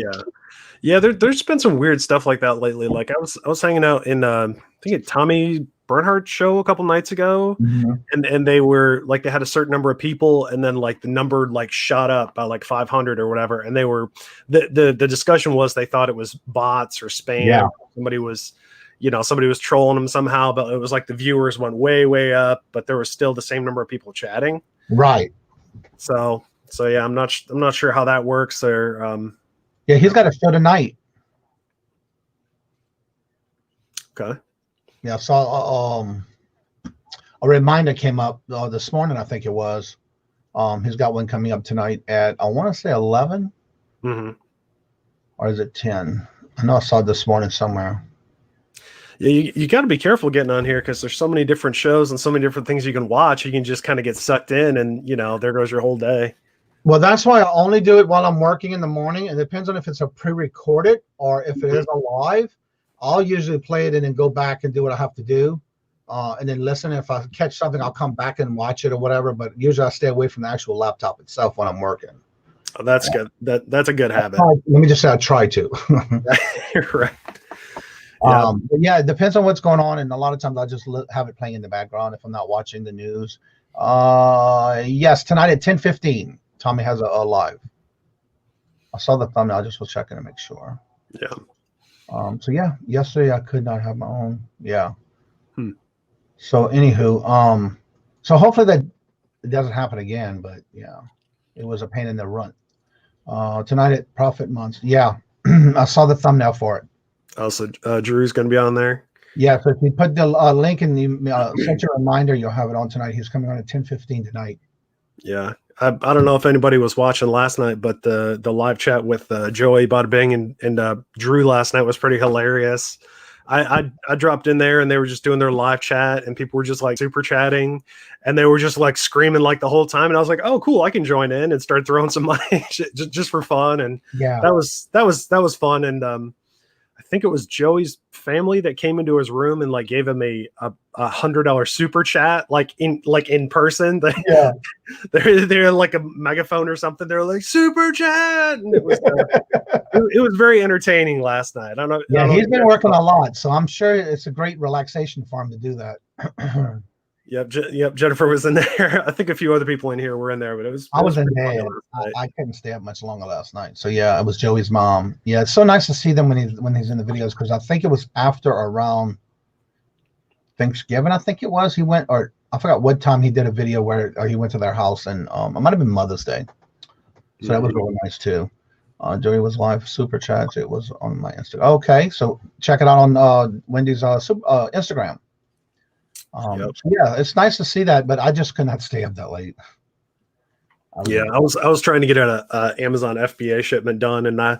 Yeah, there's been some weird stuff like that lately. Like I was hanging out in I think at Tommy Bernhardt's show a couple nights ago, and they were like they had a certain number of people, and then like the number like shot up by like 500 or whatever, and they were the discussion was they thought it was bots or spam. Yeah. Somebody was trolling them somehow, but it was like the viewers went way up, but there was still the same number of people chatting. Right. So yeah, I'm not sure how that works or. Yeah, he's got a show tonight. Okay. Yeah, so a reminder came up this morning, I think it was. He's got one coming up tonight at, I want to say 11. Or is it 10? I know I saw it this morning somewhere. Yeah, you got to be careful getting on here because there's so many different shows and so many different things you can watch. You can just kind of get sucked in and, there goes your whole day. Well, that's why I only do it while I'm working in the morning. It depends on if it's a pre-recorded or if it is a live. I'll usually play it and then go back and do what I have to do, and then listen. If I catch something, I'll come back and watch it or whatever. But usually I stay away from the actual laptop itself when I'm working. Oh, that's good. That's a good habit. Let me just say I try to. Right. But yeah, it depends on what's going on. And a lot of times I'll just have it playing in the background if I'm not watching the news. Yes, tonight at 10:15. Tommy has a live. I saw the thumbnail. I just was checking to make sure. Yeah. So yeah, yesterday I could not have my own. Yeah. So anywho, so hopefully that it doesn't happen again. But yeah, it was a pain in the runt. Tonight at Profit Months. Yeah, I saw the thumbnail for it. Also, Drew's going to be on there. Yeah. So if you put the link in the send you a reminder, you'll have it on tonight. He's coming on at 10:15 tonight. Yeah. I don't know if anybody was watching last night, but the live chat with Joey Bada Bing and Drew last night was pretty hilarious. I dropped in there and they were just doing their live chat and people were just like super chatting and they were just like screaming like the whole time. And I was like, oh, cool. I can join in and start throwing some money just for fun. And yeah, that was fun. And I think it was Joey's family that came into his room and like gave him a $100 super chat, like in person. Yeah. They're like a megaphone or something. They're like super chat. And it was very entertaining last night. I don't know. Yeah. He's been working a lot, so I'm sure it's a great relaxation for him to do that. Yep. Jennifer was in there. I think a few other people in here were in there, but I was in bed. I couldn't stay up much longer last night. So yeah, it was Joey's mom. Yeah, it's so nice to see them when he's in the videos because I think it was after around Thanksgiving. I think it was he went, or I forgot what time he did a video where he went to their house, and it might have been Mother's Day. So that was really nice too. Joey was live super chats. It was on my Instagram. Okay, so check it out on Wendy's Instagram. So yeah, it's nice to see that, but I just could not stay up that late. I was trying to get an Amazon FBA shipment done, and I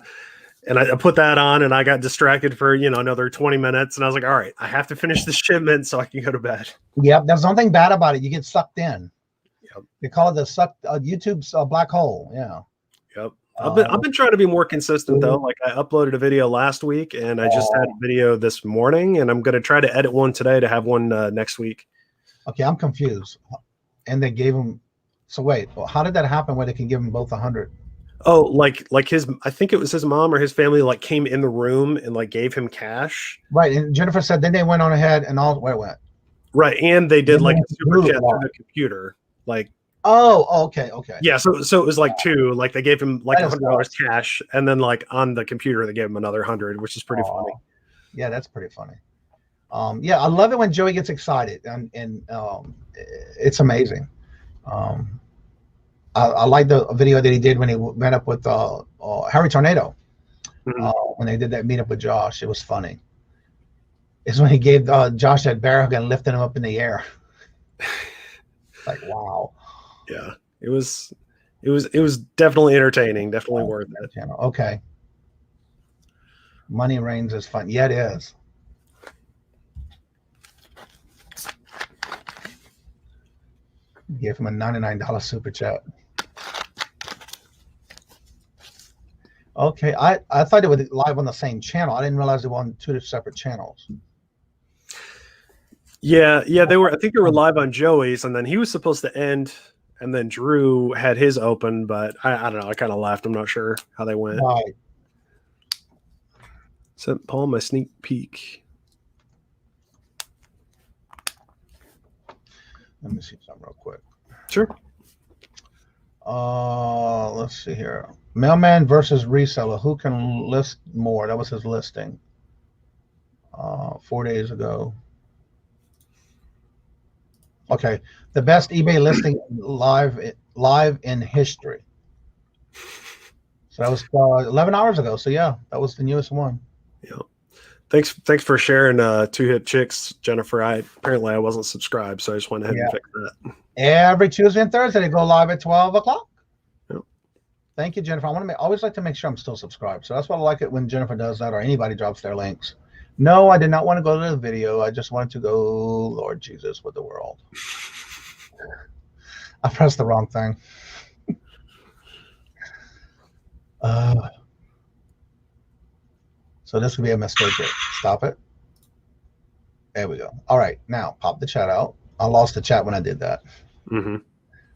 put that on, and I got distracted for another 20 minutes, and I was like, all right, I have to finish the shipment so I can go to bed. Yep, there's nothing bad about it. You get sucked in. Yep. They call it YouTube's black hole. Yeah. Yep. I've been trying to be more consistent though. Like I uploaded a video last week and I just had a video this morning and I'm going to try to edit one today to have one next week. Okay. I'm confused. And they gave him. So wait, how did that happen where they can give him both 100? Oh, like I think it was his mom or his family like came in the room and like gave him cash. Right. And Jennifer said, then they went on ahead and all where it went. Right. And they did like a super chat through the computer. Like Oh, okay, okay. Yeah, so it was like two. Like they gave him like That is $100 cash, and then like on the computer they gave him another 100, which is pretty funny. Yeah, that's pretty funny. Yeah, I love it when Joey gets excited, and it's amazing. I like the video that he did when he met up with Harry Tornado. When they did that meetup with Josh, it was funny. It's when he gave Josh that barrel gun and lifted him up in the air. Like, wow. Yeah, it was definitely entertaining, definitely worth it. Channel. Okay. Money Reigns is fun. Yeah, it is. Gave him a $99 super chat. Okay, I thought it was live on the same channel. I didn't realize they were on two separate channels. Yeah, they were. I think they were live on Joey's, and then he was supposed to end, and then Drew had his open, but I don't know. I kind of left. I'm not sure how they went. Right. Sent Paul my sneak peek. Let me see something real quick. Sure. Let's see here. Mailman versus reseller. Who can list more? That was his listing. 4 days ago. Okay, the best eBay listing live in history. So that was 11 hours ago. So yeah, that was the newest one. Yeah. Thanks for sharing Two Hip Chicks, Jennifer. Apparently I wasn't subscribed, so I just went ahead and fixed that. Every Tuesday and Thursday they go live at 12 o'clock. Yep. Thank you, Jennifer. I always like to make sure I'm still subscribed. So that's why I like it when Jennifer does that or anybody drops their links. No, I did not want to go to the video. I just wanted to go, Lord Jesus, with the world. I pressed the wrong thing. So this could be a mistake here. Stop it. There we go. All right, now pop the chat out. I lost the chat when I did that.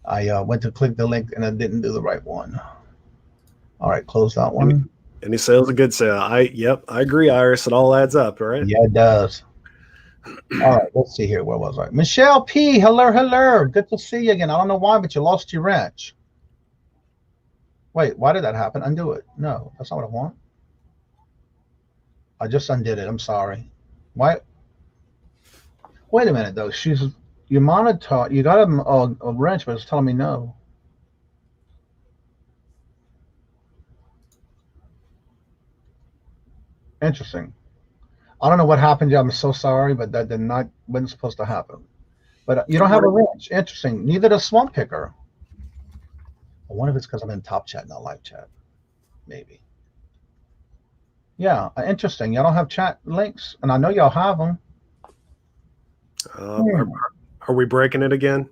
I went to click the link and I didn't do the right one. All right, close that one. Any sale's a good sale. I agree, Iris. It all adds up, right? Yeah, it does. All right, let's see here. Where was I? Michelle P. Hello. Good to see you again. I don't know why, but you lost your wrench. Wait, why did that happen? Undo it. No, that's not what I want. I just undid it. I'm sorry. Why? Wait a minute, though. You monitor. You got a wrench, but it's telling me no. Interesting. I don't know what happened. I'm so sorry, but that wasn't supposed to happen. But you don't have a wrench. Interesting. Neither does Swamp Picker. I wonder if it's because I'm in top chat, not live chat. Maybe. Yeah, interesting. Y'all don't have chat links, and I know y'all have them. Are we breaking it again?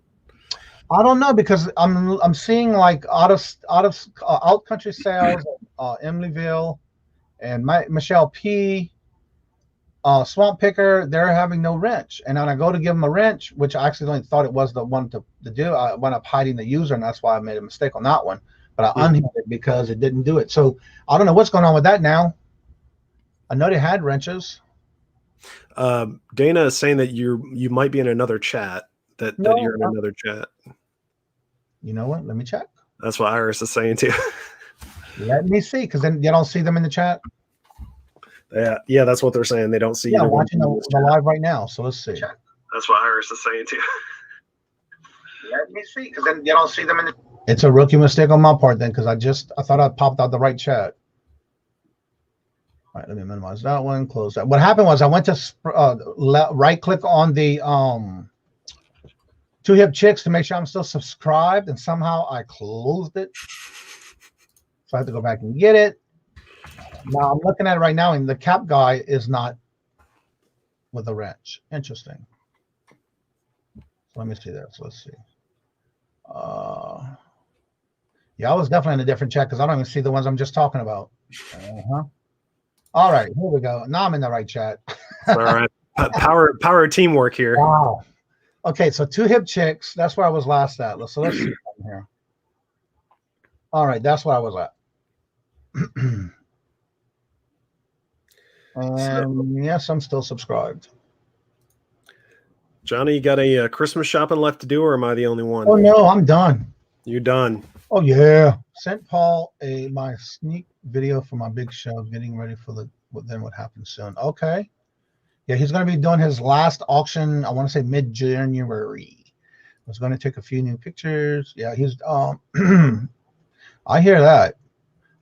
I don't know because I'm seeing like out country sales, Emilyville, and Michelle P. Swamp Picker, they're having no wrench. And then I go to give them a wrench, which I accidentally thought it was the one to do. I went up hiding the user, and that's why I made a mistake on that one. But I unhid it because it didn't do it. So I don't know what's going on with that now. I know they had wrenches. Dana is saying that you might be in another chat, that you're in another chat. You know what? Let me check. That's what Iris is saying too. Let me see, because then you don't see them in the chat. Yeah, that's what they're saying. They don't see you. I'm watching the live right now, so let's see. That's what Iris is saying too. Let me see, because then you don't see them in the. It's a rookie mistake on my part then, because I thought I popped out the right chat. All right, let me minimize that one. Close that. What happened was I went to right click on the Two Hip Chicks to make sure I'm still subscribed, and somehow I closed it. So I have to go back and get it. Now I'm looking at it right now, and the cap guy is not with a wrench. Interesting. So let me see this. Let's see. Yeah, I was definitely in a different chat because I don't even see the ones I'm just talking about. All right, here we go. Now I'm in the right chat. All right. Power teamwork here. Wow. Okay, so Two Hip Chicks. That's where I was last at. So let's see something here. All right, that's where I was at. And yes, I'm still subscribed. Johnny, you got a Christmas shopping left to do, or am I the only one? Oh no, I'm done. You're done. Oh yeah. Sent Paul my sneak video for my big show, getting ready for what happens soon. Okay. Yeah, he's going to be doing his last auction. I want to say mid-January. I was going to take a few new pictures. Yeah, he's I hear that.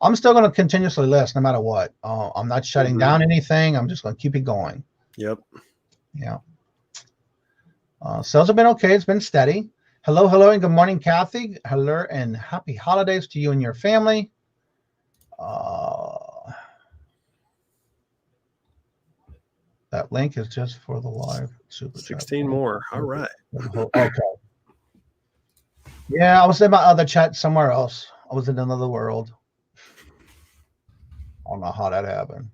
I'm still going to continuously list no matter what. I'm not shutting down anything. I'm just going to keep it going. Yep. Yeah. Sales have been okay. It's been steady. Hello, and good morning, Kathy. Hello, and happy holidays to you and your family. That link is just for the live super 16 chat. More. All right. Okay. Yeah, I was in my other chat somewhere else. I was in another world. I don't know how that happened.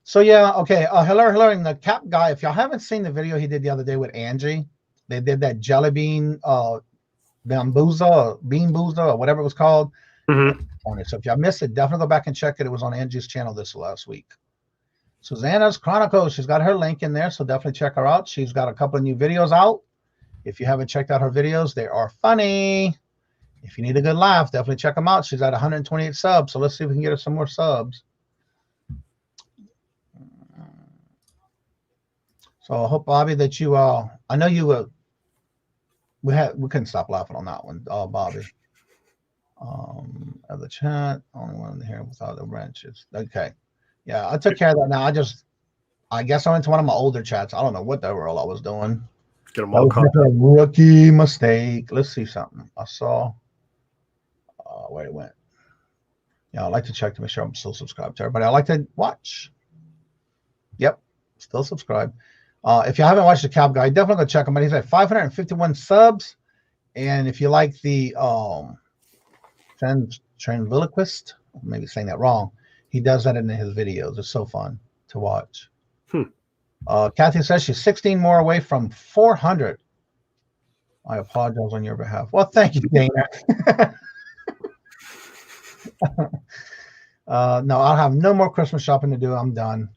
So yeah, okay. Hello, and the cap guy. If y'all haven't seen the video he did the other day with Angie, they did that jelly bean bamboozle, bean boozle, or whatever it was called. On it. So if y'all missed it, definitely go back and check it. It was on Angie's channel this last week. Susanna's Chronicles, she's got her link in there, so definitely check her out. She's got a couple of new videos out. If you haven't checked out her videos, they are funny. If you need a good laugh, definitely check them out. She's at 128 subs, so let's see if we can get her some more subs. So I hope, Bobby, that you I know you we couldn't stop laughing on that one, Bobby. Of the chat, only one in here without the wrenches. Okay, yeah, I took care of that. Now I guess I went to one of my older chats. I don't know what the world I was doing. Get them all caught. A rookie mistake. Let's see something I saw. Where it went. Yeah, I like to check to make sure I'm still subscribed to everybody. I like to watch. Yep, still subscribed. If you haven't watched the Cab Guy, definitely go check him out. He's at 551 subs, and if you like the Transviloquist, maybe saying that wrong, he does that in his videos. It's so fun to watch. Kathy says she's 16 more away from 400. I apologize on your behalf. Well, thank you, Dana. No, I'll have no more Christmas shopping to do. I'm done.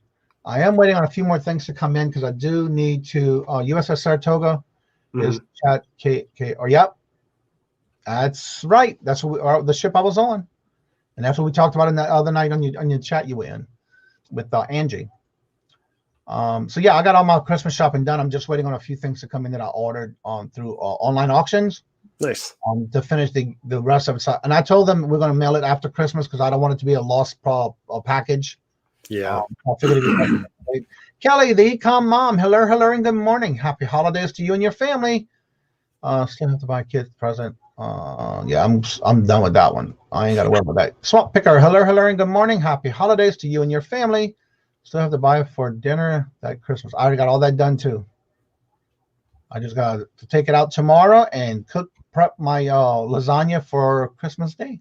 I am waiting on a few more things to come in because I do need to. USS Saratoga is chat K. Or yep, that's right. That's what the ship I was on, and that's what we talked about in that other night on your chat you were in with Angie. So yeah, I got all my Christmas shopping done. I'm just waiting on a few things to come in that I ordered through online auctions. Nice. To finish the rest of it. So, and I told them we're going to mail it after Christmas because I don't want it to be a lost package. Yeah. I figured it'd be Kelly, the Ecom mom. Hello, and good morning. Happy holidays to you and your family. Still have to buy a kid's present. Yeah, I'm done with that one. I ain't got to worry about that. Swamp Picker. Hello, and good morning. Happy holidays to you and your family. Still have to buy for dinner that Christmas. I already got all that done too. I just got to take it out tomorrow and prep my lasagna for Christmas Day.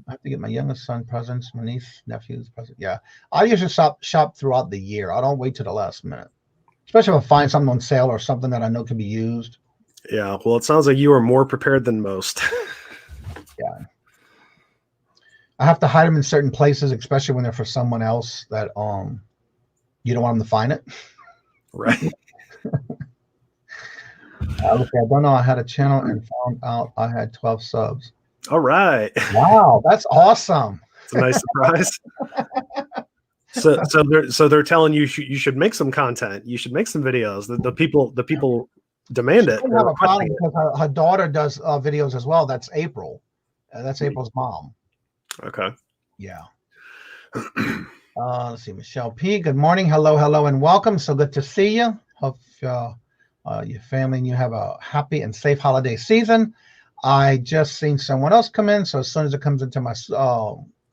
I have to get my youngest son presents, my niece, nephews presents. Yeah, I usually shop throughout the year. I don't wait to the last minute, especially if I find something on sale or something that I know can be used. Yeah, well, it sounds like you are more prepared than most. Yeah. I have to hide them in certain places, especially when they're for someone else that you don't want them to find it. Right. I don't know. I had a channel and found out I had 12 subs. All right. Wow, that's awesome. It's a nice surprise. So they're telling you you should make some content. You should make some videos. The people demand it. She have a problem because her daughter does videos as well. That's April. That's April's mom. Okay. Yeah. Let's see. Michelle P. Good morning. Hello, and welcome. So good to see you. Hope your family and you have a happy and safe holiday season. I just seen someone else come in, so as soon as it comes into my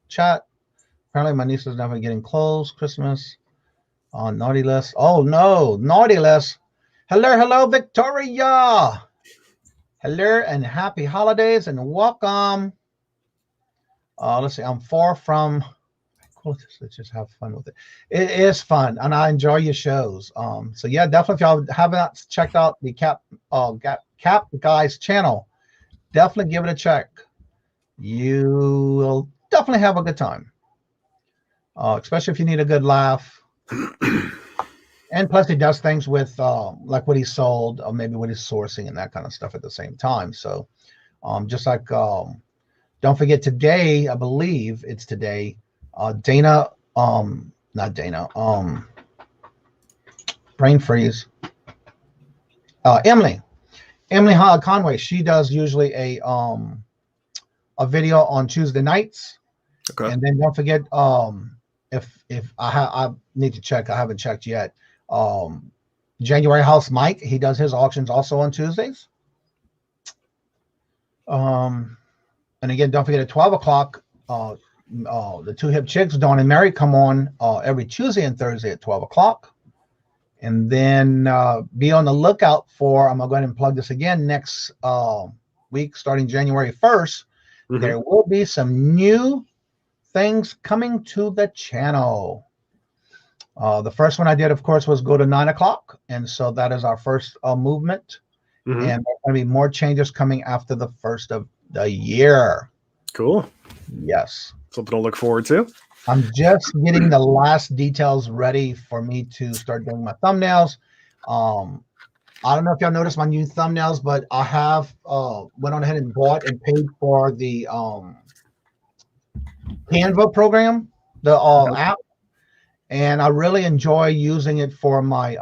chat, apparently my niece is never getting clothes. Christmas on naughty list. Oh no, naughty list. Hello, Victoria. Hello, and happy holidays and welcome. Let's see. I'm far from. Let's just have fun with it. It is fun, and I enjoy your shows. So yeah, definitely. If y'all haven't checked out the Cap Guy's channel, definitely give it a check. You will definitely have a good time, especially if you need a good laugh. And plus he does things with like what he sold or maybe what he's sourcing and that kind of stuff at the same time. So just like don't forget today, I believe it's today, Dana, not Dana, brain freeze, Emily Conway, she does usually a video on Tuesday nights. Okay. And then don't forget, if I need to check, I haven't checked yet. January House Mike, he does his auctions also on Tuesdays. And again, don't forget at 12 o'clock, the two hip chicks, Dawn and Mary, come on every Tuesday and Thursday at 12 o'clock. And then be on the lookout for, I'm going to go ahead and plug this again, next week, starting January 1st, there will be some new things coming to the channel. The first one I did, of course, was go to 9 o'clock. And so that is our first movement. And there's going to be more changes coming after the first of the year. Cool. Yes. Something to look forward to. I'm just getting the last details ready for me to start doing my thumbnails. I don't know if y'all noticed my new thumbnails, but I have went on ahead and bought and paid for the Canva program, the app, and I really enjoy using it for my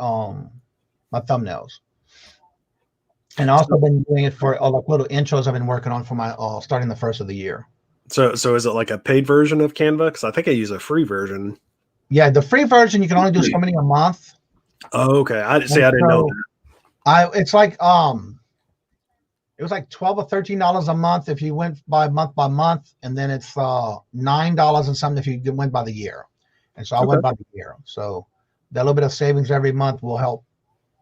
my thumbnails. And I also been doing it for like little intros I've been working on for my starting the first of the year. So is it like a paid version of Canva? Because I think I use a free version. Yeah, the free version you can only do so many a month. Oh, okay. I didn't know that. It's like it was like $12 or $13 a month if you went by month, and then it's $9 and something if you went by the year. And so I went by the year. So that little bit of savings every month will help.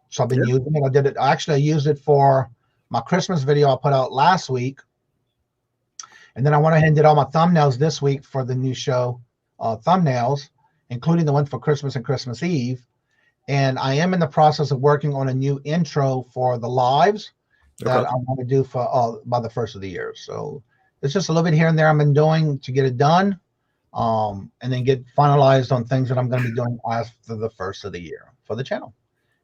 So I've been using it. I did it. Actually, I used it for my Christmas video I put out last week. And then I went ahead and did all my thumbnails this week for the new show thumbnails, including the one for Christmas and Christmas Eve. And I am in the process of working on a new intro for the lives that I want to do for by the first of the year. So it's just a little bit here and there I've been doing to get it done, and then get finalized on things that I'm going to be doing after the first of the year for the channel.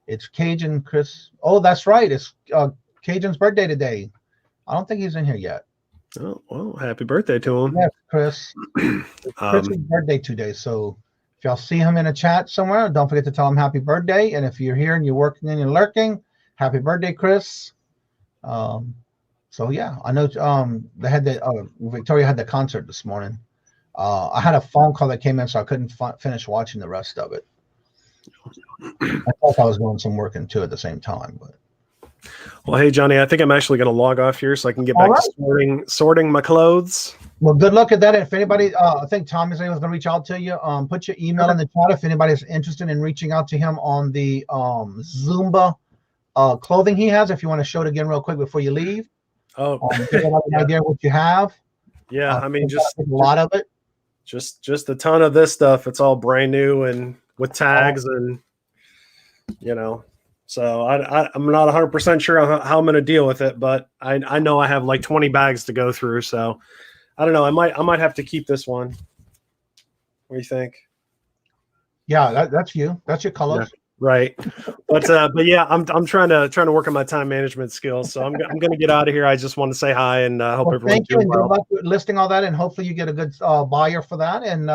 It's Kajun Chris. Oh, that's right. It's Kajun's birthday today. I don't think he's in here yet. Oh, well, happy birthday to him. Yes, Chris. It's Chris's birthday today. So if y'all see him in a chat somewhere, don't forget to tell him happy birthday. And if you're here and you're working and you're lurking, happy birthday, Chris. So yeah, I know they had the Victoria had the concert this morning. I had a phone call that came in, so I couldn't finish watching the rest of it. I thought I was doing some working too at the same time, but. Well, hey Johnny, I think I'm actually going to log off here so I can get back to sorting my clothes. Well, good luck at that. If anybody, I think Tommy said he was going to reach out to you. Put your email in the chat if anybody's interested in reaching out to him on the Zumba clothing he has. If you want to show it again real quick before you leave. Oh, get an idea what you have. Yeah, I mean, just a lot of it. Just a ton of this stuff. It's all brand new and with tags and you know. So I'm not 100% sure how I'm going to deal with it, but I know I have like 20 bags to go through. So I don't know. I might have to keep this one. What do you think? Yeah, that's you. That's your colors. Yeah, right. But yeah, I'm trying to work on my time management skills. So I'm going to get out of here. I just want to say hi and hope everyone's doing well. Good luck with listing all that, and hopefully you get a good buyer for that, and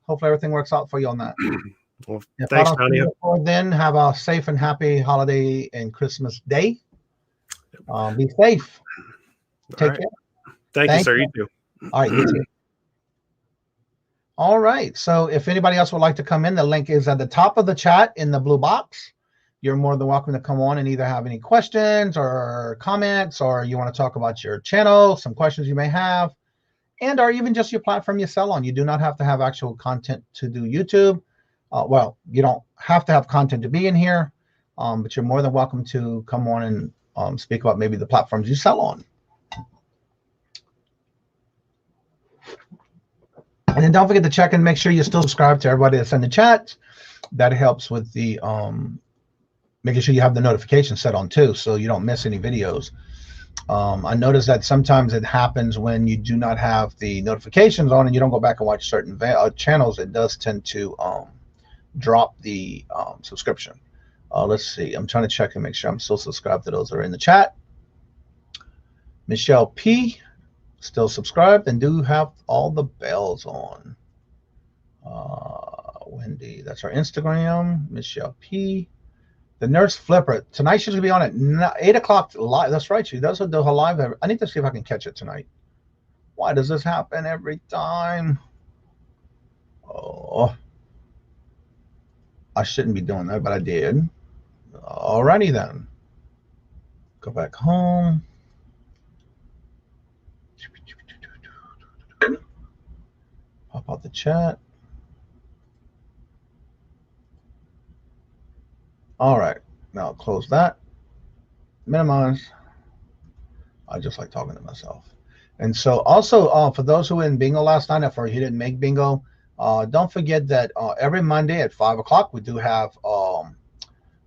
hopefully everything works out for you on that. Well, thanks, Johnny. Then have a safe and happy holiday and Christmas day. Be safe. Take care. Thank you, sir. You too. All right. You too. All right. So if anybody else would like to come in, the link is at the top of the chat in the blue box. You're more than welcome to come on and either have any questions or comments, or you want to talk about your channel, some questions you may have, and or even just your platform you sell on. You do not have to have actual content to do YouTube. Well, you don't have to have content to be in here, but you're more than welcome to come on and speak about maybe the platforms you sell on. And then don't forget to check and make sure you're still subscribed to everybody that's in the chat. That helps with the making sure you have the notification set on too, so you don't miss any videos. I noticed that sometimes it happens when you do not have the notifications on and you don't go back and watch certain channels. It does tend to drop the subscription. Let's see. I'm trying to check and make sure I'm still subscribed to those that are in the chat. Michelle P, still subscribed and do have all the bells on. Wendy, that's our Instagram. Michelle P. The Nurse Flipper. Tonight she's going to be on at 8 o'clock live. That's right. She does do her live. I need to see if I can catch it tonight. Why does this happen every time? Oh, I shouldn't be doing that, but I did. Alrighty then. Go back home. Pop out the chat. All right, now close that. Minimize. I just like talking to myself. And so also for those who were in bingo last night, if you didn't make bingo, don't forget that every Monday at 5 o'clock we do have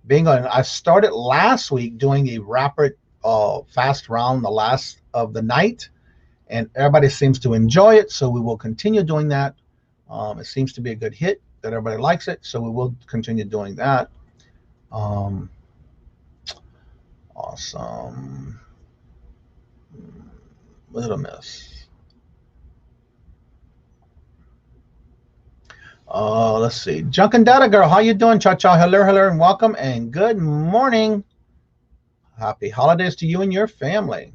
bingo. And I started last week doing a rapid fast round the last of the night, and everybody seems to enjoy it, so we will continue doing that. It seems to be a good hit, that everybody likes it, so we will continue doing that. Awesome. Little miss. Let's see. Junk and Data Girl, how you doing? Cha-cha, hello, hello, and welcome, and good morning. Happy holidays to you and your family.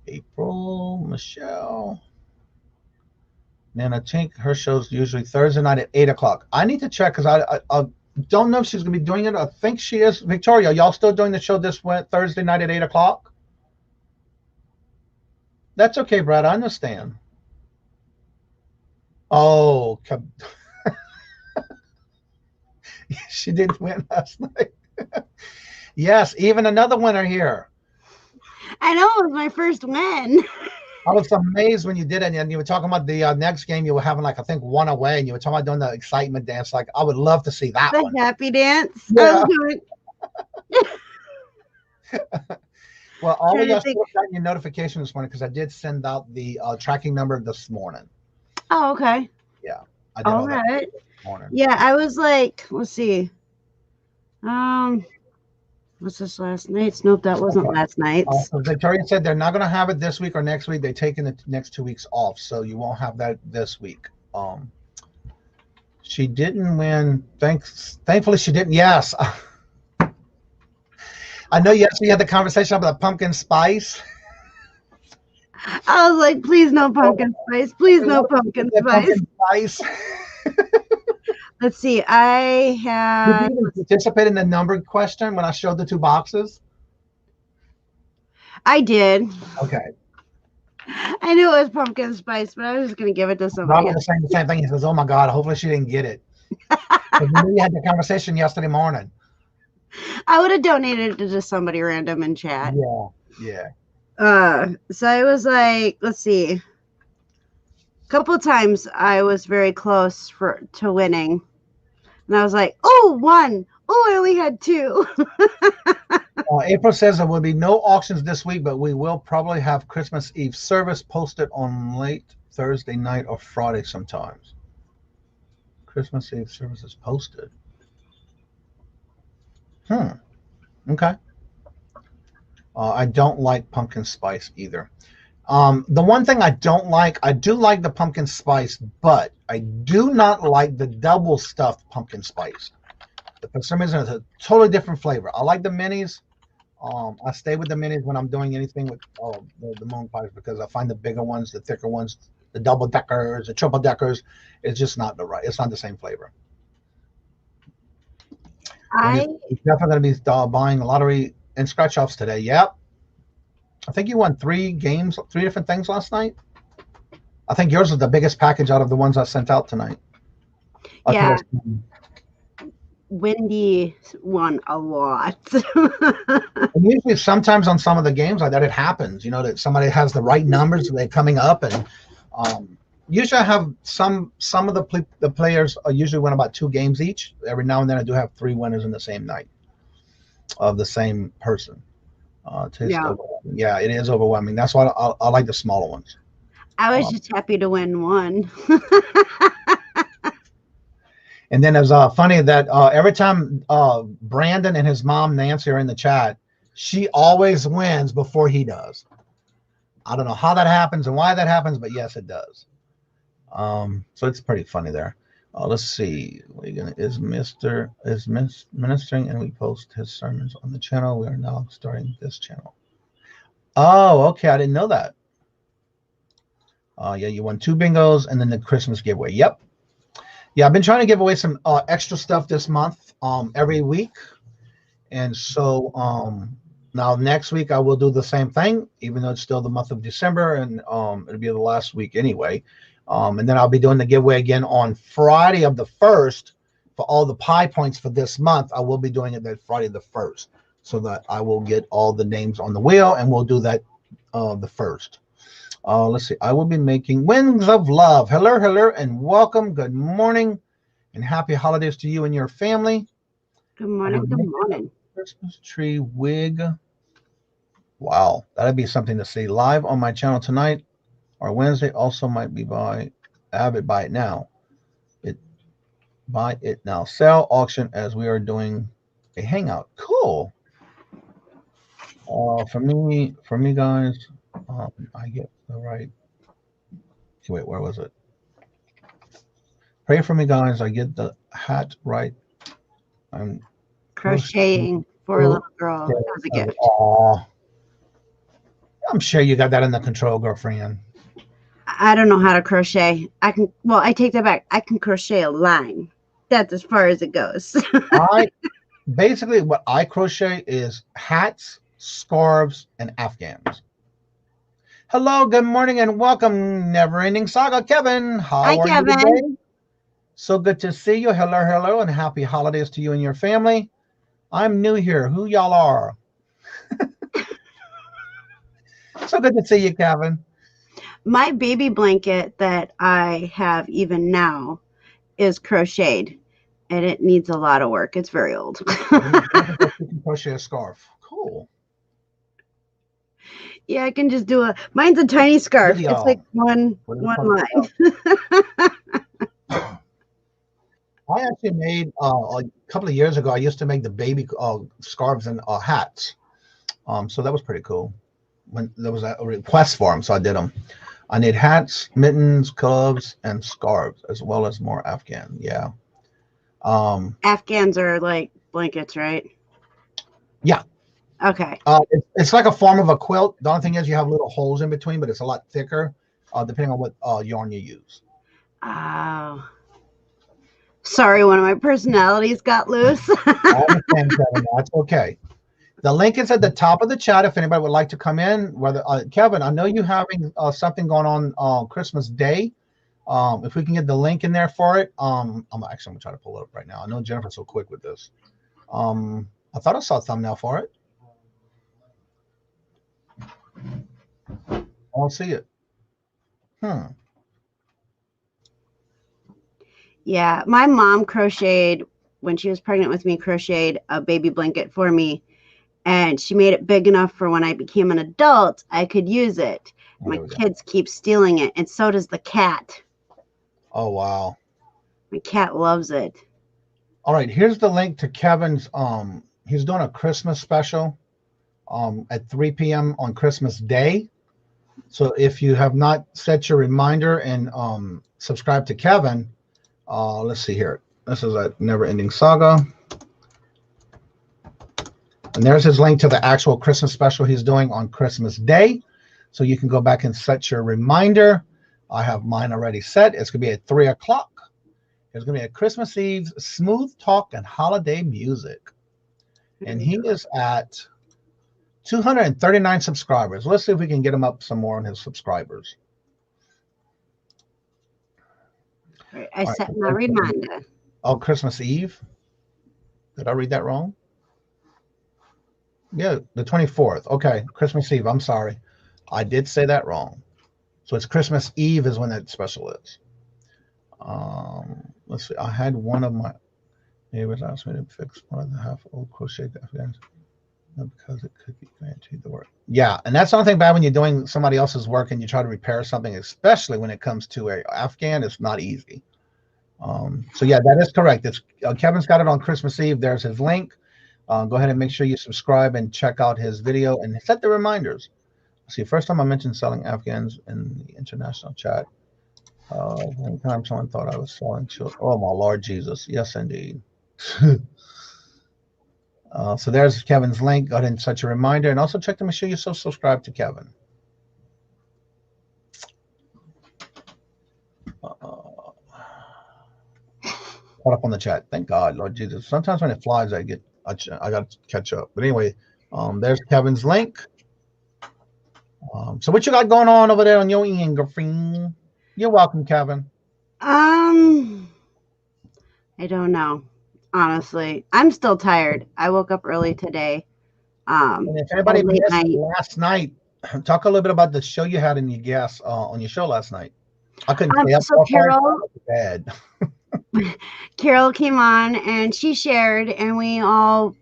April, Michelle. Nana Tink, her show's usually Thursday night at 8 o'clock. I need to check because I don't know if she's going to be doing it. I think she is. Victoria, y'all still doing the show this Thursday night at 8 o'clock? That's okay, Brad. I understand. Oh, she didn't win last night. Yes, even another winner here. I know, it was my first win. I was amazed when you did it, and you were talking about the next game you were having, like, I think, one away, and you were talking about doing the excitement dance. Like, I would love to see that The one. happy dance. Yeah. Well, all of y'all still got your notification this morning because I did send out the tracking number this morning. Oh, okay. Yeah. I did all right. This morning. Yeah, I was like, let's see. What's this last night's? Nope, that wasn't last night's. Victoria said they're not going to have it this week or next week. They're taking the next 2 weeks off, so you won't have that this week. She didn't win. Thankfully, she didn't. Yes. I know yesterday you had the conversation about the pumpkin spice. I was like, please no pumpkin spice. Please no pumpkin spice. Pumpkin spice. Let's see. I have. Did you even participate in the number question when I showed the two boxes? I did. Okay. I knew it was pumpkin spice, but I was just going to give it to somebody. Robert was saying the same thing. He says, oh my God, hopefully she didn't get it. We had the conversation yesterday morning. I would have donated it to somebody random in chat. Yeah. So I was like, let's see. A couple of times I was very close to winning. And I was like, oh, one. Oh, I only had two. April says there will be no auctions this week, but we will probably have Christmas Eve service posted on late Thursday night or Friday sometimes. Christmas Eve service is posted. Okay. I don't like pumpkin spice either. The one thing I don't like, I do like the pumpkin spice, but I do not like the double stuffed pumpkin spice. For some reason, it's a totally different flavor. I like the minis. I stay with the minis when I'm doing anything with the moon pies because I find the bigger ones, the thicker ones, the double deckers, the triple deckers, it's just not it's not the same flavor. You're definitely going to be buying lottery and scratch offs today. Yep. I think you won 3 different things last night. I think yours was the biggest package out of the ones I sent out tonight. Yeah. Wendy won a lot. And usually sometimes on some of the games like that, it happens, that somebody has the right numbers, they're coming up, and usually I have some of the players usually win about 2 games each. Every now and then I do have 3 winners in the same night of the same person. Yeah, it is overwhelming. That's why I like the smaller ones. I was just happy to win one. And then it was funny that every time Brandon and his mom Nancy are in the chat, she always wins before he does. I don't know how that happens and why that happens, but yes, it does. So it's pretty funny there. Let's see. Ministering and we post his sermons on the channel. We are now starting this channel. Oh, okay. I didn't know that. Yeah, you won 2 bingos and then the Christmas giveaway. Yep. Yeah, I've been trying to give away some extra stuff this month, every week. And so now next week I will do the same thing, even though it's still the month of December, and it'll be the last week anyway. And then I'll be doing the giveaway again on Friday of the 1st for all the pie points for this month. I will be doing it that Friday the 1st, so that I will get all the names on the wheel, and we'll do that the 1st. Let's see. I will be making Wings of Love. Hello, hello, and welcome. Good morning, and happy holidays to you and your family. Good morning. Good morning. Christmas tree wig. Wow, that'd be something to see live on my channel tonight or Wednesday. Also might be by Avid. Buy it now. Buy it now. Sell auction as we are doing a hangout. Cool. For me guys, I get the right. Wait, where was it? Pray for me, guys. I get the hat right. I'm Crocheting for a little girl as a gift. Aw. I'm sure you got that in the control, girlfriend. I don't know how to crochet. I take that back. I can crochet a line. That's as far as it goes. Basically what I crochet is hats, scarves, and Afghans. Hello, good morning, and welcome, Never Ending Saga. Kevin, Hi, are Kevin. you today? So good to see you. Hello, hello, and happy holidays to you and your family. I'm new here. Who y'all are? So good to see you, Kevin. My baby blanket that I have even now is crocheted, and it needs a lot of work. It's very old. You can crochet a scarf. Cool. Yeah, I can just do mine's a tiny scarf. Video. It's like one line. I actually made a couple of years ago. I used to make the baby scarves and hats. So that was pretty cool. When there was a request for them, so I did them. I need hats, mittens, gloves, and scarves, as well as more Afghan. Yeah. Afghans are like blankets, right? Yeah. Okay. It's like a form of a quilt. The only thing is you have little holes in between, but it's a lot thicker, depending on what yarn you use. Oh. Sorry, one of my personalities got loose. I understand, Kevin. That's okay. The link is at the top of the chat if anybody would like to come in. Whether Kevin, I know you having something going on Christmas Day. If we can get the link in there for it, I'm gonna try to pull it up right now. I know Jennifer's so quick with this. I thought I saw a thumbnail for it. I don't see it. Yeah, my mom crocheted when she was pregnant with me. Crocheted a baby blanket for me. And she made it big enough for when I became an adult, I could use it. My kids keep stealing it, and so does the cat. Oh, wow. My cat loves it. All right, here's the link to Kevin's. He's doing a Christmas special at 3 p.m. on Christmas Day. So if you have not set your reminder and subscribe to Kevin, let's see here. This is a Never Ending Saga. And there's his link to the actual Christmas special he's doing on Christmas Day. So you can go back and set your reminder. I have mine already set. It's going to be at 3 o'clock. It's going to be a Christmas Eve smooth talk and holiday music. And he is at 239 subscribers. Let's see if we can get him up some more on his subscribers. Right, I set my reminder. Oh, Christmas Eve? Did I read that wrong? Yeah, the 24th. Okay, Christmas Eve. I'm sorry. I did say that wrong. So it's Christmas Eve is when that special is. Let's see. I had one of my neighbors ask me to fix one of the half old crochet Afghans because it could be guaranteed the work. Yeah, and that's the only thing bad when you're doing somebody else's work and you try to repair something, especially when it comes to a Afghan. It's not easy. So yeah, that is correct. It's Kevin's got it on Christmas Eve. There's his link. Go ahead and make sure you subscribe and check out his video and set the reminders. See, first time I mentioned selling Afghans in the international chat. One time someone thought I was selling children. Oh my Lord Jesus. Yes, indeed. So there's Kevin's link. Go ahead and set your reminder, and also check to make sure you're subscribed to Kevin. Caught up on the chat. Thank God, Lord Jesus. Sometimes when it flies, I got to catch up. But anyway, there's Kevin's link. So what you got going on over there on your end, girlfriend? You're welcome, Kevin. I don't know. Honestly, I'm still tired. I woke up early today. And if anybody missed last night, talk a little bit about the show you had in your guests on your show last night. I couldn't stay up so Carol, bad. Carol came on and she shared, and we all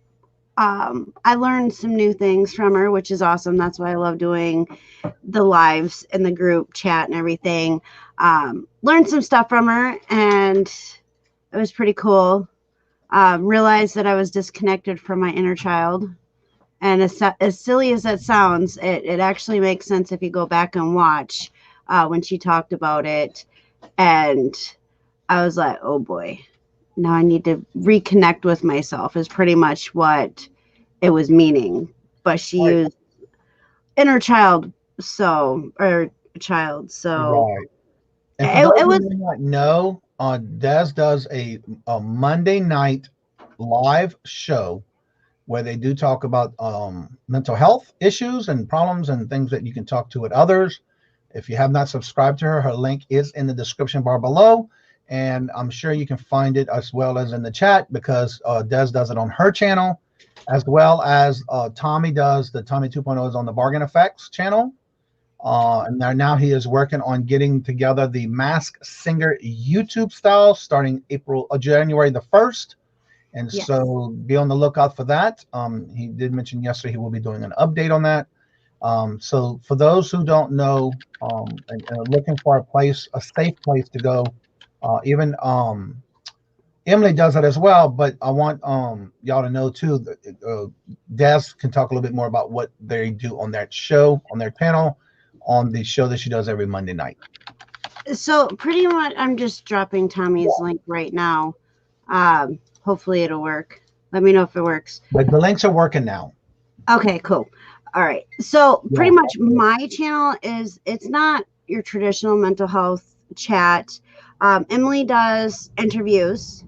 I learned some new things from her, which is awesome. That's why I love doing the lives in the group chat and everything. Learned some stuff from her, and it was pretty cool. Realized that I was disconnected from my inner child. And as silly as that sounds, it actually makes sense if you go back and watch when she talked about it. And I was like, oh boy, now I need to reconnect with myself is pretty much what it was meaning. But she used inner child, or child. So right. And for those who may not know, Des does a Monday night live show where they do talk about mental health issues and problems and things that you can talk to with others. If you have not subscribed to her, her link is in the description bar below. And I'm sure you can find it as well as in the chat, because Des does it on her channel, as well as Tommy does. The Tommy 2.0 is on the Bargain Effects channel. And now he is working on getting together the Masked Singer YouTube style starting January the 1st. And yes. So be on the lookout for that. He did mention yesterday he will be doing an update on that. So for those who don't know and are looking for a safe place to go, even Emily does it as well. But I want y'all to know too that Des can talk a little bit more about what they do on that show, on their panel, on the show that she does every Monday night. So pretty much, I'm just dropping Tommy's link right now. Hopefully it'll work. Let me know if it works. But the links are working now. Okay, cool. All right. So pretty much my channel it's not your traditional mental health chat. Emily does interviews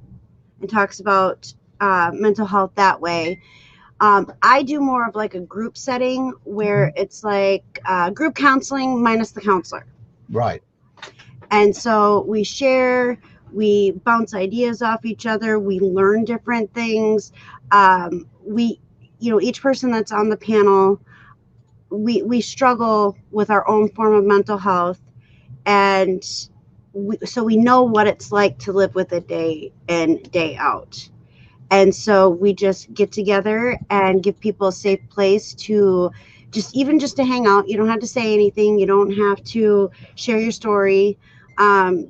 and talks about mental health that way. I do more of like a group setting where it's like group counseling minus the counselor. Right. And so we share, we bounce ideas off each other, we learn different things. Each person that's on the panel, we struggle with our own form of mental health, and so we know what it's like to live with it day in, day out. And so we just get together and give people a safe place to just to hang out. You don't have to say anything. You don't have to share your story.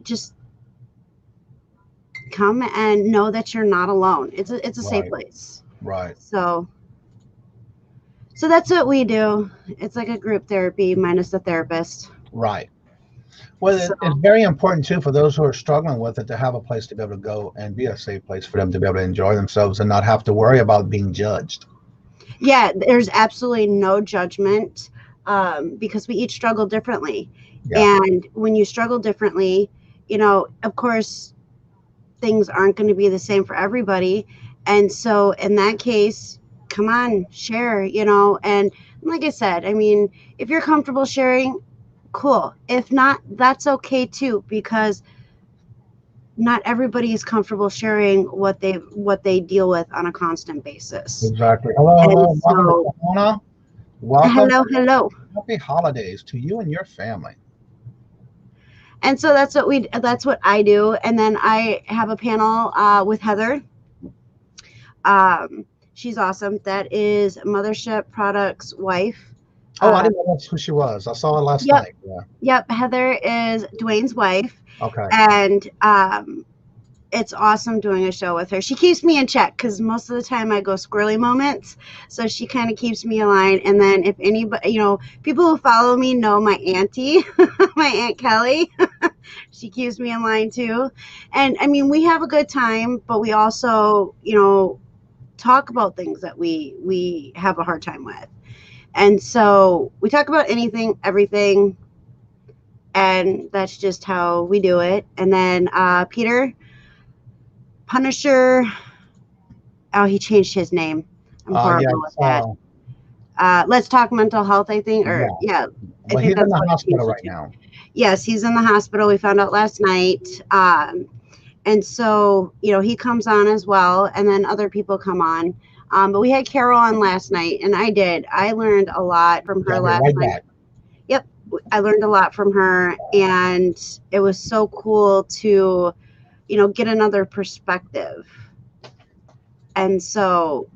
Just come and know that you're not alone. It's a safe place. Right. So that's what we do. It's like a group therapy minus the therapist. Right. Well, it's very important too for those who are struggling with it to have a place to be able to go and be a safe place for them to be able to enjoy themselves and not have to worry about being judged. Yeah, there's absolutely no judgment because we each struggle differently. Yeah. And when you struggle differently, of course, things aren't going to be the same for everybody. And so in that case, come on, share, and like I said, I mean, if you're comfortable sharing, cool. If not, that's okay too, because not everybody is comfortable sharing what they deal with on a constant basis. Exactly. Hello. Welcome. Hello. Happy holidays to you and your family. And so that's what I do. And then I have a panel with Heather. She's awesome. That is Mothership Products' wife. Oh, I didn't know that's who she was. I saw her last night. Yeah. Yep. Heather is Dwayne's wife. Okay. And it's awesome doing a show with her. She keeps me in check because most of the time I go squirrely moments. So she kind of keeps me aligned. And then if anybody, people who follow me know my auntie, my Aunt Kelly, she keeps me in line too. And I mean, we have a good time, but we also, talk about things that we have a hard time with. And so we talk about anything, everything. And that's just how we do it. And then Peter Punisher. Oh, he changed his name. I'm horrible with that. Let's Talk Mental Health, I think. Or yeah. Well, he's in the hospital right now. Yes, he's in the hospital. We found out last night. And so, he comes on as well. And then other people come on. But we had Carol on last night, and I learned a lot from her last night. Back. Yep. I learned a lot from her, and it was so cool to, get another perspective. And so,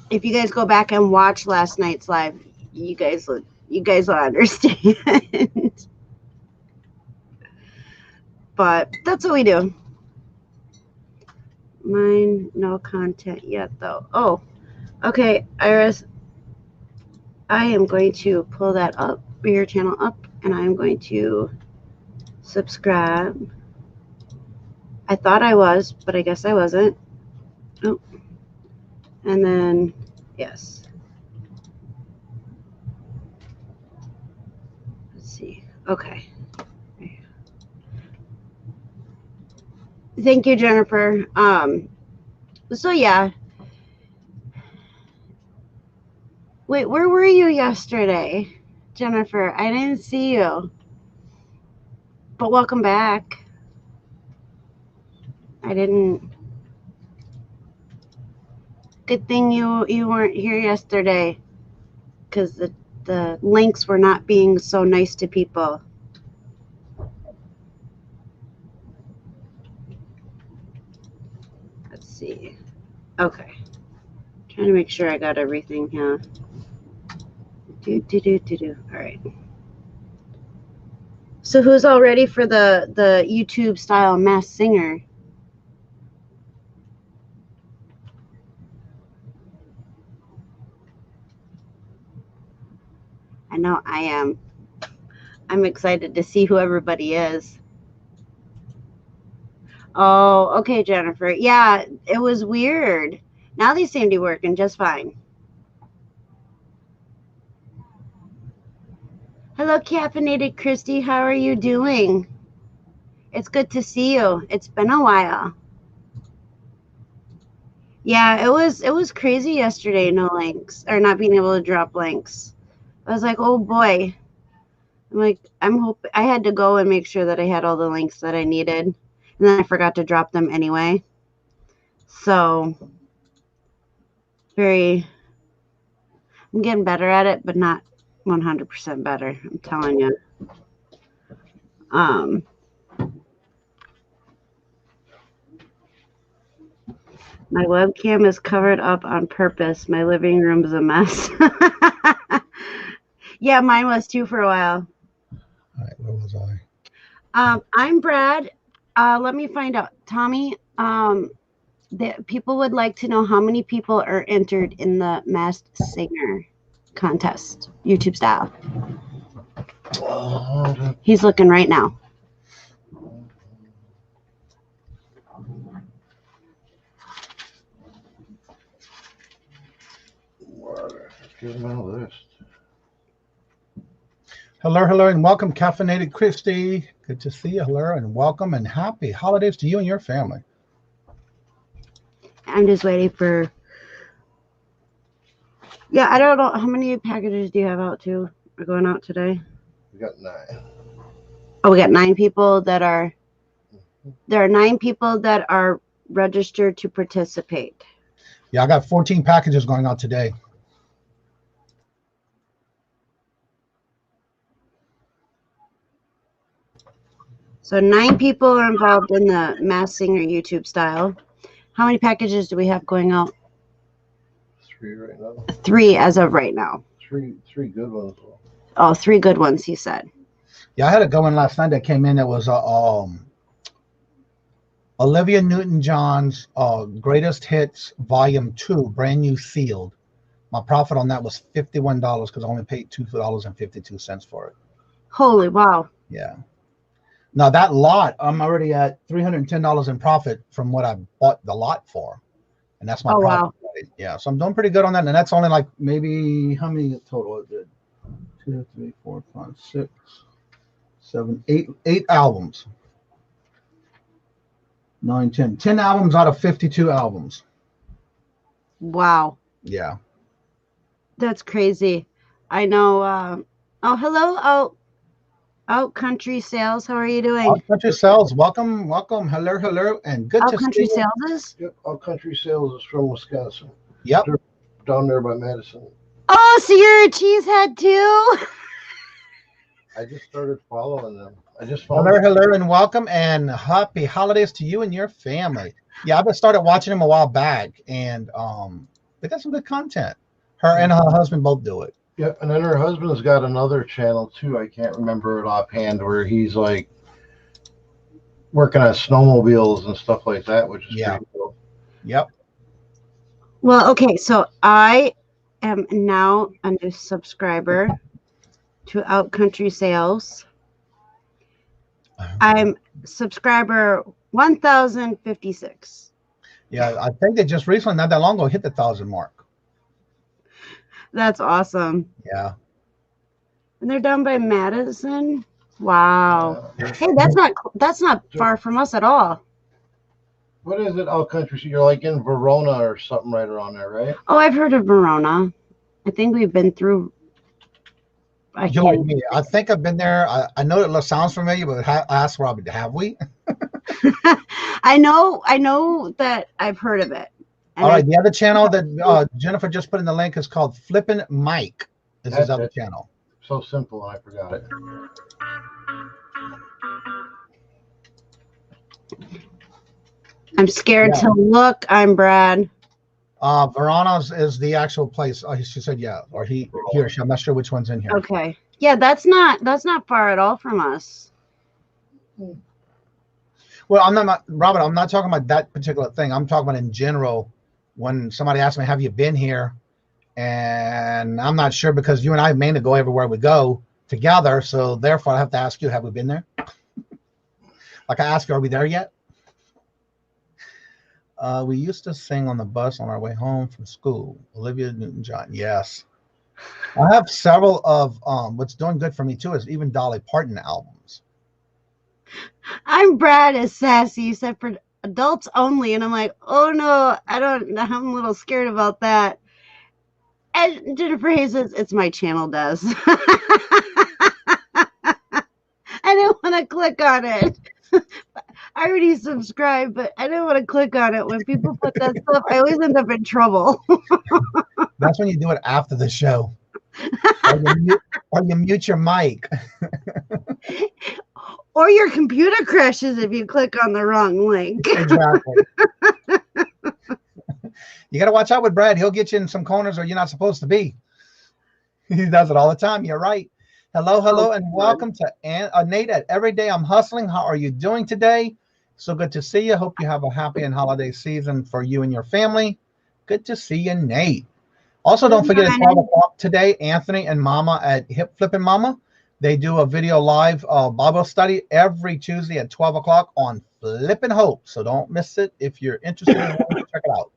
if you guys go back and watch last night's live, you guys will understand. But that's what we do. Mine, no content yet, though. Oh, okay, Iris. I am going to pull that up, your channel up, and I'm going to subscribe. I thought I was, but I guess I wasn't. Oh. And then, yes. Let's see. Okay. Thank you, Jennifer. So yeah. Wait, where were you yesterday, Jennifer? I didn't see you. But welcome back. I didn't. Good thing you weren't here yesterday, because the links were not being so nice to people. Let's see. Okay. Trying to make sure I got everything here. All right. So who's all ready for the YouTube style Masked Singer? I know I am. I'm excited to see who everybody is. Oh, okay, Jennifer. Yeah, it was weird. Now these seem to be working just fine. Hello, Caffeinated Christy. How are you doing? It's good to see you. It's been a while. Yeah, it was crazy yesterday. No links, or not being able to drop links. I was like, oh boy. I'm like, I had to go and make sure that I had all the links that I needed, and then I forgot to drop them anyway. So I'm getting better at it, but not 100% better. I'm telling you. My webcam is covered up on purpose. My living room's a mess. Yeah, mine was too for a while. All right, where was I? I'm Brad. Let me find out. Tommy, people would like to know how many people are entered in the Masked Singer contest, YouTube style. He's looking right now. Get my list. Hello, and welcome, Caffeinated Christy. Good to see you. Hello, and welcome, and happy holidays to you and your family. I'm just waiting for. Yeah, I don't know. How many packages do you have out to? Are going out today? We got 9. Oh, we got 9 people that are. There are 9 people that are registered to participate. Yeah, I got 14 packages going out today. So 9 people are involved in the Masked Singer YouTube style. How many packages do we have going out? 3 right now. 3 as of right now. 3 good ones. Oh, 3 good ones, he said. Yeah, I had a going last night that came in that was Olivia Newton-John's Greatest Hits Volume 2, brand new sealed. My profit on that was $51 because I only paid $2.52 for it. Holy wow. Yeah. Now that lot, I'm already at $310 in profit from what I bought the lot for. And that's my profit. Wow. Right? Yeah. So I'm doing pretty good on that. And that's only like maybe, how many total is it? 2, 3, 4, 5, 6, 7, 8 albums. 9, 10. 10 albums out of 52 albums. Wow. Yeah. That's crazy. I know. Oh, hello. Out Country Sales. How are you doing? Out Country Sales. Welcome. Hello. And good Out to Country see you. Sales is? Yep, All Country Sales is from Wisconsin. Yep. They're down there by Madison. Oh, so you're a cheesehead too? I just started following them. I just followed Hello, and welcome, and happy holidays to you and your family. Yeah, I've started watching them a while back, and they got some good content. Her and her husband both do it. Yep, and then her husband's got another channel too. I can't remember it offhand, where he's like working on snowmobiles and stuff like that, which is pretty cool. Yep. Well, okay, so I am now a new subscriber to Out Country Sales. I'm subscriber 1056. Yeah, I think they just recently, not that long ago, hit the 1,000 mark. That's awesome. Yeah. And they're down by Madison. Wow. Yeah. Hey, that's not far from us at all. What is it, All Country? So you're like in Verona or something right around there, right? Oh, I've heard of Verona. I think we've been through. I think I've been there. I know it sounds familiar, but ask Robbie, have we? I know that I've heard of it. And all right, the other channel that Jennifer just put in the link is called Flippin' Mike. Is his other channel. So simple, I forgot it. I'm scared to look. I'm Brad. Verona is the actual place. She said, yeah, or he or she. I'm not sure which one's in here. Okay. Yeah, that's not far at all from us. Well, Robert, I'm not talking about that particular thing. I'm talking about in general. When somebody asks me, have you been here? And I'm not sure, because you and I mainly go everywhere we go together. So therefore I have to ask you, have we been there? Like I ask you, are we there yet? We used to sing on the bus on our way home from school. Olivia Newton-John. Yes. I have several of what's doing good for me too is even Dolly Parton albums. I'm Brad is sassy. You said for adults only, and I'm like, oh no, I'm a little scared about that. And Jennifer Hayes says it's my channel, does. I didn't want to click on it. I already subscribed, but I didn't want to click on it. When people put that stuff, I always end up in trouble. That's when you do it after the show. Or you mute your mic. Or your computer crashes if you click on the wrong link. Exactly. You got to watch out with Brad. He'll get you in some corners where you're not supposed to be. He does it all the time. You're right. Hello, and welcome to Nate at Everyday I'm Hustling. How are you doing today? So good to see you. Hope you have a happy and holiday season for you and your family. Good to see you, Nate. Also, don't forget at 12 o'clock today, Anthony and Mama at Hip Flippin' Mama. They do a video live Bible study every Tuesday at 12 o'clock on Flippin' Hope. So don't miss it. If you're interested in it, check it out.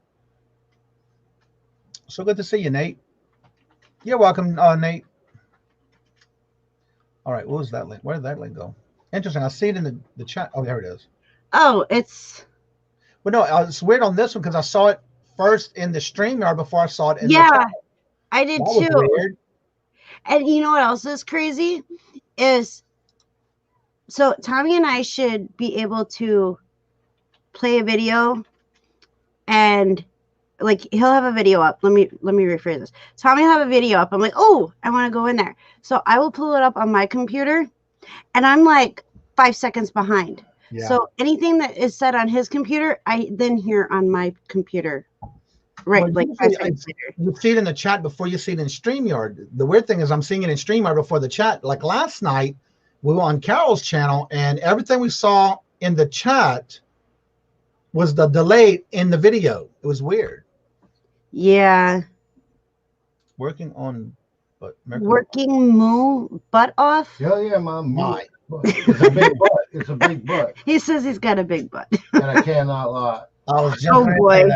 So good to see you, Nate. You're welcome, Nate. All right, what was that link? Where did that link go? Interesting. I see it in the chat. Oh, there it is. Oh, it's. Well, no, it's weird on this one because I saw it first in the StreamYard before I saw it in the chat. I did That was too. weird. And you know what else is crazy? Is so Tommy and I should be able to play a video, and like he'll have a video up. Let me rephrase this. Tommy will have a video up. I'm like, oh, I want to go in there. So I will pull it up on my computer, and I'm like 5 seconds behind. Yeah. So anything that is said on his computer, I then hear on my computer. Right, Well, like 5 seconds later. You see it in the chat before you see it in StreamYard. The weird thing is I'm seeing it in StreamYard before the chat. Like last night, we were on Carol's channel, and everything we saw in the chat was the delay in the video. It was weird. Yeah. Working on, but Working moo butt off. Yeah, Mom. My. It's a big butt. It's a big butt. He says he's got a big butt. And I cannot lie. I was just Oh, gonna boy. say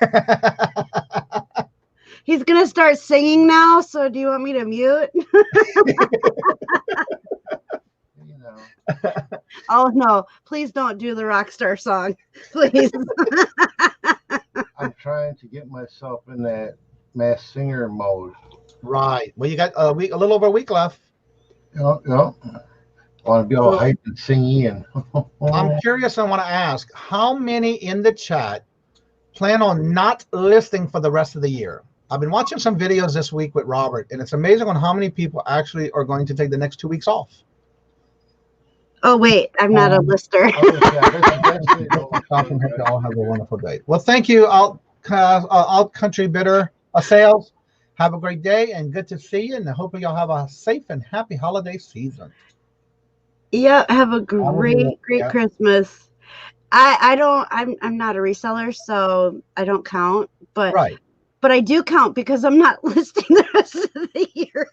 that. He's gonna start singing now. So do you want me to mute? You know. Oh no! Please don't do the rock star song, please. I'm trying to get myself in that mass singer mode. Right. Well, you got a little over a week left. You know. I want to be all hyped and singy and. I'm curious. I want to ask, how many in the chat plan on not listing for the rest of the year? I've been watching some videos this week with Robert, and it's amazing on how many people actually are going to take the next 2 weeks off. Oh wait, I'm not a lister. I'll have a wonderful day. Well, thank you, Alt Country Bitter Sales. Have a great day and good to see you. And I hope y'all have a safe and happy holiday season. Yeah, have a great Christmas. I'm not a reseller, so I don't count. But right. But I do count because I'm not listing the rest of the year.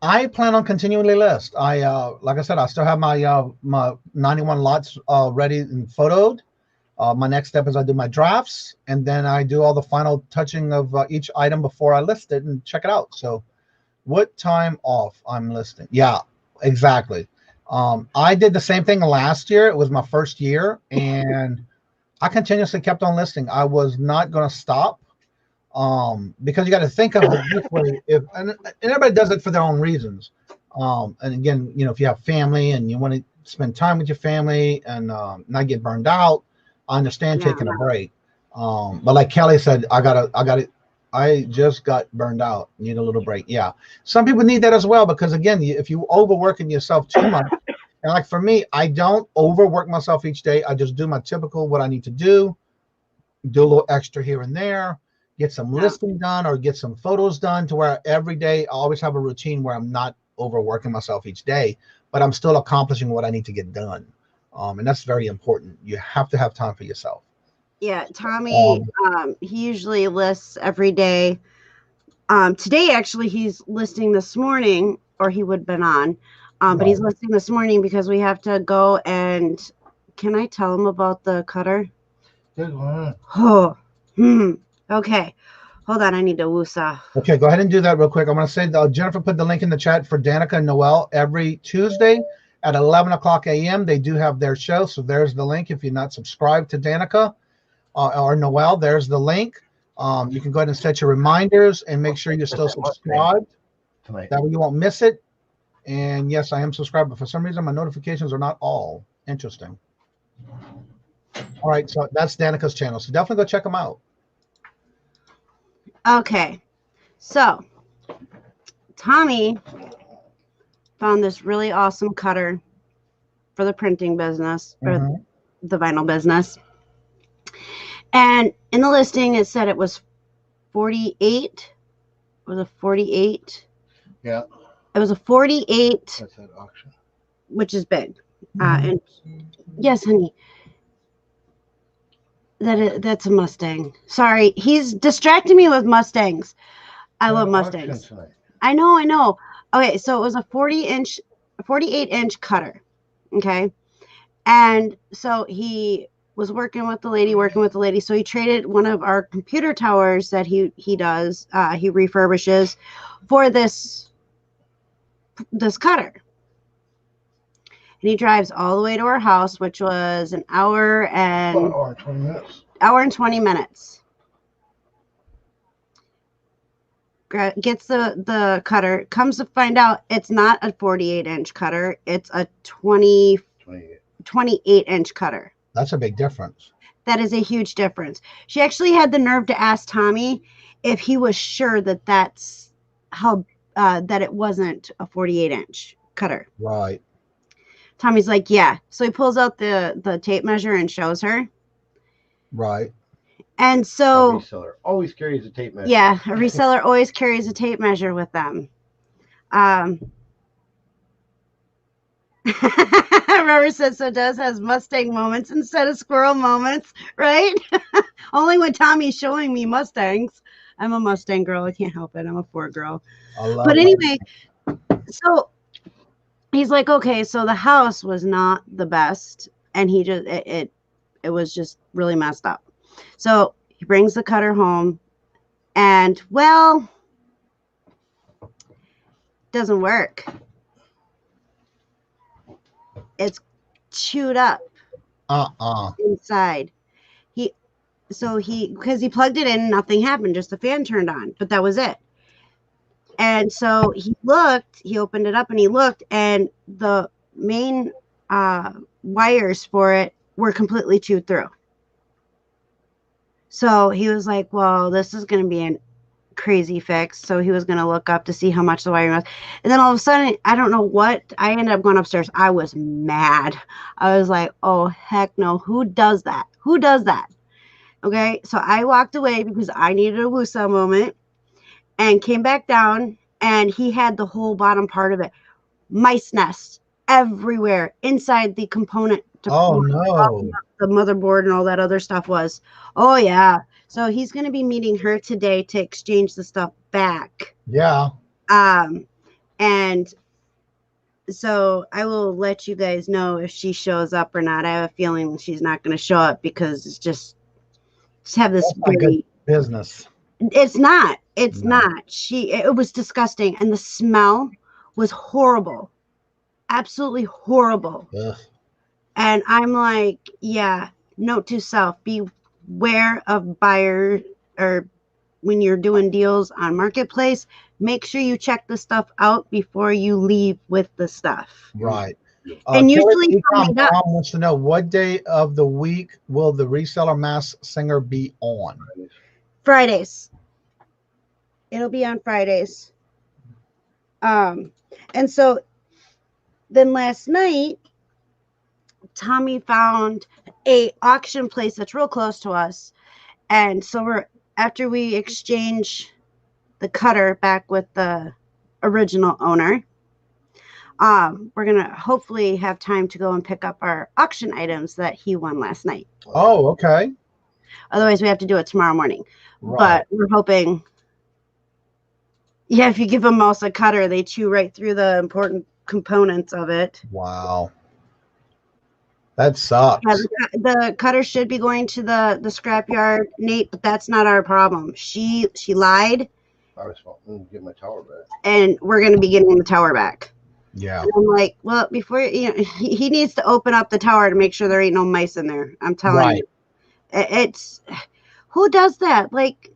I plan on continually list. Like I said, I still have my my 91 lots ready and photoed. My next step is I do my drafts, and then I do all the final touching of each item before I list it and check it out. So, what time off I'm listing? Yeah, exactly. I did the same thing last year. It was my first year, and I continuously kept on listing. I was not going to stop. Because you got to think of it this way. And everybody does it for their own reasons. And again, you know, if you have family and you want to spend time with your family and not get burned out, I understand taking a break. But like Kelly said, I just got burned out. Need a little break. Yeah, some people need that as well because again, if you overworking yourself too much, and like for me, I don't overwork myself each day. I just do my typical what I need to do a little extra here and there. Get some listing done or get some photos done to where every day I always have a routine where I'm not overworking myself each day, but I'm still accomplishing what I need to get done. And that's very important. You have to have time for yourself. Yeah, Tommy, he usually lists every day. Today, actually, he's listing this morning, or he would have been on, but he's listing this morning because we have to go and, can I tell him about the cutter? Good one. Oh, okay, hold on. I need to woosah. Okay, go ahead and do that real quick. I'm going to say Jennifer put the link in the chat for Danica and Noel every Tuesday at 11 o'clock a.m. They do have their show, so there's the link. If you're not subscribed to Danica or Noel, there's the link. You can go ahead and set your reminders and make sure you're still subscribed. That way you won't miss it. And yes, I am subscribed, but for some reason my notifications are not all. Interesting. All right, so that's Danica's channel, so definitely go check them out. Okay, so Tommy found this really awesome cutter for the printing business, or the vinyl business. And in the listing, it said it was 48. Was a 48? Yeah. It was a 48. That's at auction. Which is big. And yes, honey. That's a Mustang. Sorry, he's distracting me with Mustangs. I love Mustangs. I know. Okay, so it was a 48-inch cutter. Okay, and so he was working with the lady. So he traded one of our computer towers that he does. He refurbishes for this cutter. And he drives all the way to our house, which was an hour and 20 minutes. Hour and 20 minutes. Gets the cutter. Comes to find out it's not a 48-inch cutter. It's a 28-inch cutter. That's a big difference. That is a huge difference. She actually had the nerve to ask Tommy if he was sure that that's how that it wasn't a 48-inch cutter. Right. Tommy's like, yeah. So he pulls out the tape measure and shows her. Right. And so a reseller always carries a tape measure. Yeah, a reseller always carries a tape measure with them. Right, Robert said, so Des has Mustang moments instead of squirrel moments, right? Only when Tommy's showing me Mustangs. I'm a Mustang girl. I can't help it. I'm a Ford girl. But anyway, so he's like, okay, so the house was not the best. And he just, it was just really messed up. So he brings the cutter home and, well, doesn't work. It's chewed up inside. Because he plugged it in, nothing happened, just the fan turned on, but that was it. And so he opened it up and he looked, and the main wires for it were completely chewed through. So he was like, well, this is going to be a crazy fix. So he was going to look up to see how much the wiring was. And then all of a sudden, I don't know what, I ended up going upstairs. I was mad. I was like, oh, heck no. Who does that? Who does that? Okay. So I walked away because I needed a woosah moment and came back down, and he had the whole bottom part of it. Mice nests everywhere inside the component. Oh, no. The motherboard and all that other stuff was. Oh, yeah. So he's going to be meeting her today to exchange the stuff back. Yeah. And so I will let you guys know if she shows up or not. I have a feeling she's not going to show up because it's just have this good business. It's not. It's not. It was disgusting, and the smell was horrible. Absolutely horrible. Ugh. And I'm like, yeah, note to self, beware of buyer, or when you're doing deals on Marketplace, make sure you check the stuff out before you leave with the stuff. Right. And usually Mom wants to know, what day of the week will the Reseller Masked Singer be on? Fridays. It'll be on Fridays. And so then last night, Tommy found a auction place that's real close to us. And so after we exchange the cutter back with the original owner, we're going to hopefully have time to go and pick up our auction items that he won last night. Oh, okay. Otherwise, we have to do it tomorrow morning. Right. But we're hoping, yeah, if you give a mouse a cutter, they chew right through the important components of it. Wow. That sucks. Yeah, the cutter should be going to the scrapyard, Nate, but that's not our problem. She lied. I was going to get my tower back. And we're going to be getting the tower back. Yeah. And I'm like, well, before, he needs to open up the tower to make sure there ain't no mice in there. I'm telling you. It's, who does that? Like,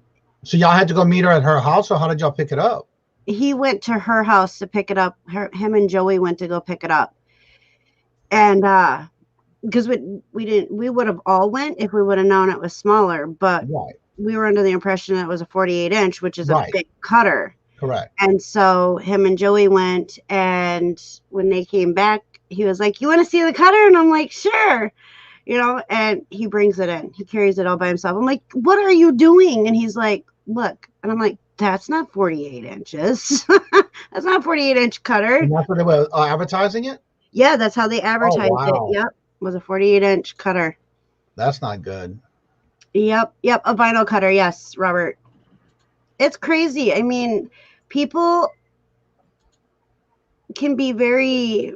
so y'all had to go meet her at her house, or how did y'all pick it up? He went to her house to pick it up. Him and Joey went to go pick it up. And, because we would have all went if we would have known it was smaller, but we were under the impression that it was a 48-inch, which is a big cutter. Correct. And so him and Joey went, and when they came back, he was like, you want to see the cutter? And I'm like, sure. And he brings it in. He carries it all by himself. I'm like, what are you doing? And he's like, look. And I'm like, that's not 48 inches. That's not a 48-inch cutter. And that's what they were advertising it? Yeah, that's how they advertised it. Yep. Was a 48-inch cutter. That's not good. Yep, a vinyl cutter. Yes, Robert. It's crazy. I mean, people can be very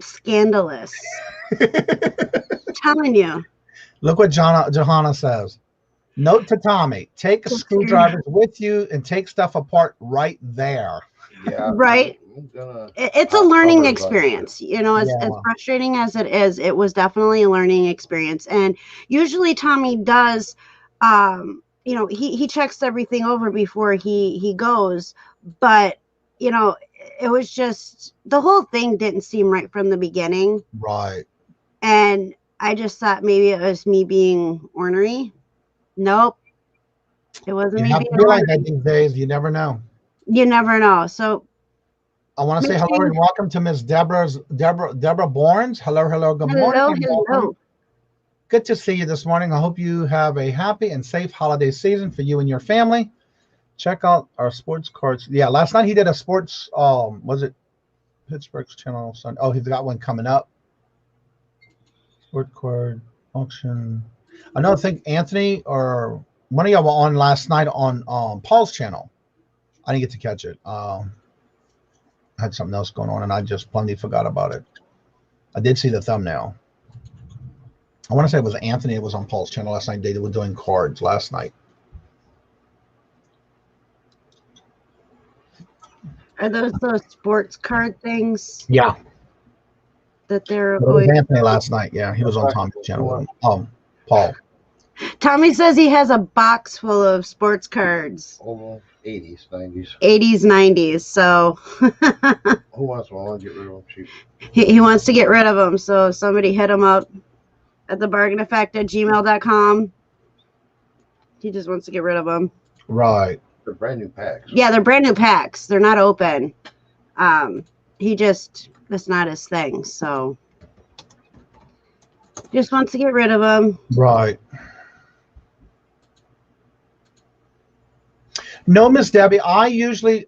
scandalous. I'm telling you. Look what Johanna says. Note to Tommy: take screwdrivers with you and take stuff apart right there. Yeah. Right. It's a learning experience, as frustrating as it is. It was definitely a learning experience. And usually Tommy does, he checks everything over before he goes, but it was just, the whole thing didn't seem right from the beginning. Right. And I just thought maybe it was me being ornery. Nope. It wasn't me being ornery. Like that these days. You never know. You never know. So I want to say hello and welcome to Miss Deborah Bournes. Hello. Good morning. Hello. Good to see you this morning. I hope you have a happy and safe holiday season for you and your family. Check out our sports cards. Yeah, last night he did a sports, was it Pittsburgh's channel? Oh, he's got one coming up. Sport card auction. I don't think Anthony or one of y'all were on last night on Paul's channel. I didn't get to catch it. I had something else going on, and I just plainly forgot about it. I did see the thumbnail. I want to say it was Anthony. It was on Paul's channel last night. They were doing cards last night. Are those sports card things? Yeah. That they're It was Anthony last night. Yeah, he was on Tommy's channel. Paul. Tommy says he has a box full of sports cards. Oh, 80s, 90s. 80s, 90s. So Who wants one? I want to get rid of them cheap. he wants to get rid of them. So somebody hit him up at thebargaineffect@gmail.com. He just wants to get rid of them. Right. They're brand new packs. Yeah, they're brand new packs. They're not open. That's not his thing. So just wants to get rid of them. Right. No, Miss Debbie, I usually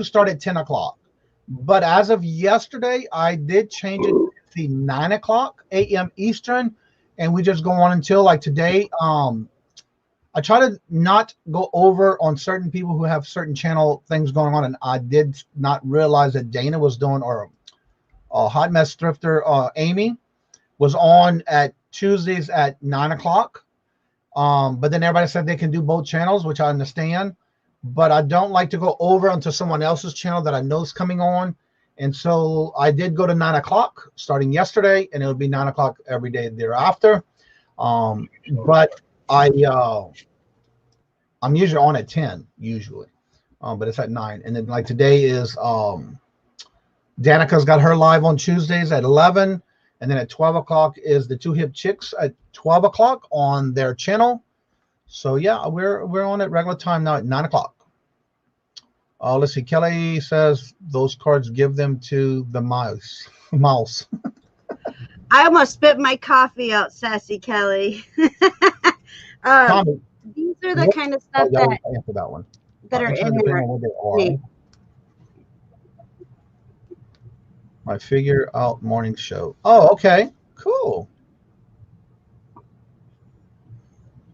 start at 10 o'clock. But as of yesterday, I did change it to 9 o'clock a.m. Eastern, and we just go on until like today. I try to not go over on certain people who have certain channel things going on, and I did not realize that Dana was doing, or Hot Mess Thrifter Amy was on at Tuesdays at 9 o'clock. But then everybody said they can do both channels, which I understand. But I don't like to go over onto someone else's channel that I know is coming on. And so I did go to 9 o'clock starting yesterday, and it would be 9 o'clock every day thereafter. But I'm usually on at 10 usually, but it's at 9. And then like today is Danica's got her live on Tuesdays at 11, and then at 12 o'clock is the Two Hip Chicks at 12 o'clock on their channel. So yeah, we're on at regular time now at 9 o'clock. Let's see. Kelly says those cards, give them to the mouse. I almost spit my coffee out, Sassy Kelly. Tommy, these are the kind of stuff answer that one. that are in there. My figure out morning show. Oh, okay, cool.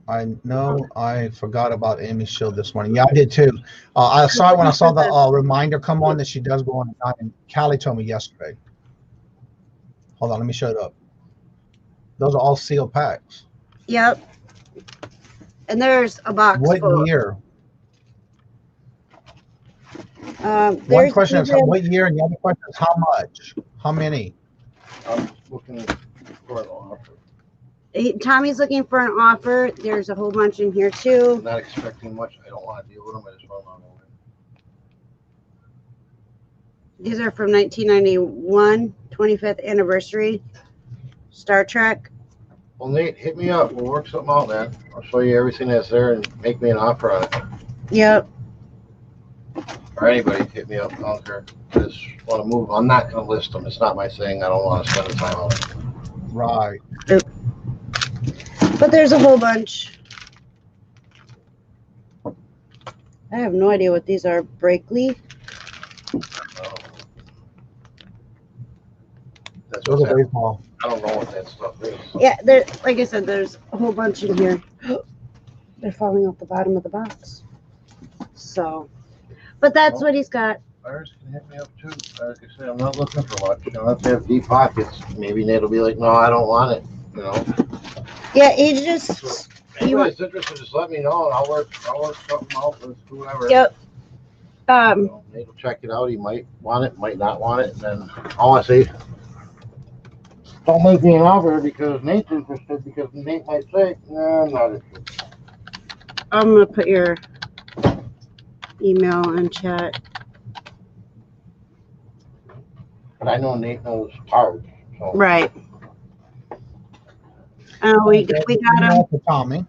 I know I forgot about Amy's show this morning. Yeah, I did too. I saw it when I saw the reminder come on that she does go on at 9. And Callie told me yesterday. Hold on, let me show it up. Those are all sealed packs. Yep. And there's a box. What full. year? One question is what year, and the other question is how much? How many? I'm looking for an offer. Tommy's looking for an offer. There's a whole bunch in here too. I'm not expecting much. I don't want to deal with them. I just want to know. These are from 1991, 25th anniversary. Star Trek. Well, Nate, hit me up. We'll work something out, man. I'll show you everything that's there and make me an offer on it. Yep. Or anybody hit me up. I don't care. I just want to move them. I'm not going to list them. It's not my thing. I don't want to spend the time on it. Right. But there's a whole bunch. I have no idea what these are. Breakley. That's Those are baseball. I don't know what that stuff is. Yeah, there. Like I said, there's a whole bunch in here. They're falling off the bottom of the box. So, but that's what he's got. Buyers can hit me up too. Like I said, I'm not looking for much. Unless they have deep pockets, maybe Nate will be like, "No, I don't want it." You know. Yeah, he just. So, anybody's interested, just let me know, and I'll work something out with whoever. Yep. Nate will check it out. He might want it, might not want it, and then all I say, don't make me an offer because Nate's interested. Because Nate might say, "No, I'm not interested." I'm gonna put your email in chat. But I know Nate knows cards. So. Right. We got him. For Tommy.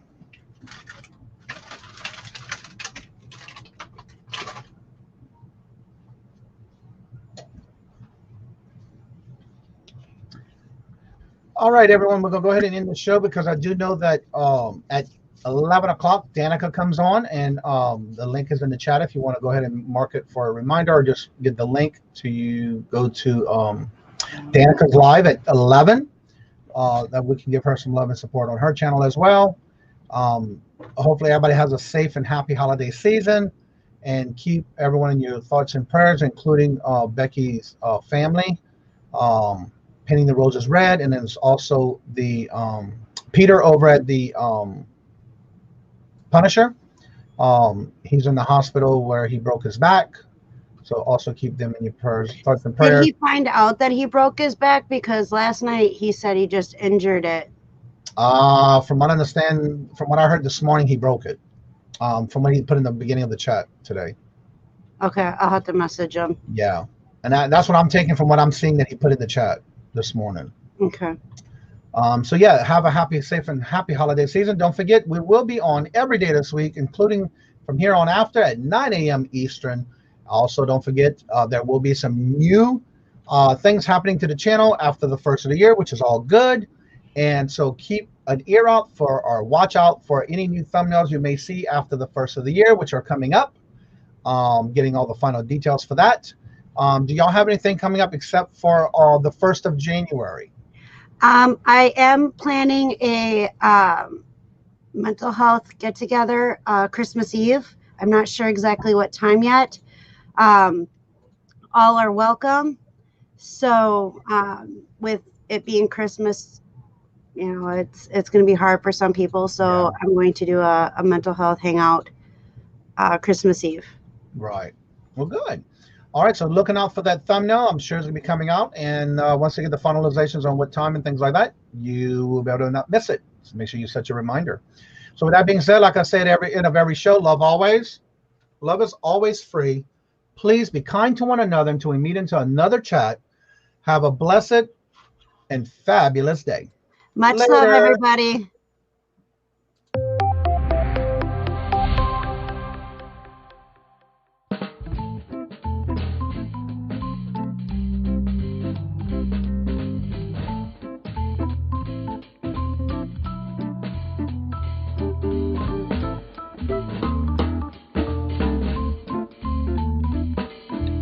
All right, everyone, we're gonna go ahead and end the show because I do know that at 11 o'clock Danica comes on, and the link is in the chat if you want to go ahead and mark it for a reminder, or just get the link to you go to Danica's live at 11. that we can give her some love and support on her channel as well. Hopefully everybody has a safe and happy holiday season, and keep everyone in your thoughts and prayers, including Becky's family. Painting the Roses Red, and then there's also the Peter over at the Punisher. He's in the hospital where he broke his back, so also keep them in your prayers, thoughts and prayers. Did he find out that he broke his back? Because last night he said he just injured it. From what I understand, from what I heard this morning, he broke it. From what he put in the beginning of the chat today. Okay, I'll have to message him. Yeah, and that's what I'm taking from what I'm seeing that he put in the chat this morning. Okay. So yeah, have a happy, safe, and happy holiday season. Don't forget, we will be on every day this week, including from here on after at 9 a.m. Eastern. Also, don't forget, there will be some new things happening to the channel after the first of the year, which is all good. And so keep an ear out for, or watch out for any new thumbnails you may see after the first of the year, which are coming up. Getting all the final details for that. Do y'all have anything coming up except for the 1st of January? I am planning a mental health get together Christmas Eve. I'm not sure exactly what time yet. All are welcome. So with it being Christmas, you know, it's going to be hard for some people. So yeah. I'm going to do a mental health hangout Christmas Eve. Right. Well, good. All right. So looking out for that thumbnail. I'm sure it's going to be coming out. And once they get the finalizations on what time and things like that, you will be able to not miss it. So make sure you set your reminder. So with that being said, like I said, end of every show, love always. Love is always free. Please be kind to one another until we meet into another chat. Have a blessed and fabulous day. Much love, everybody.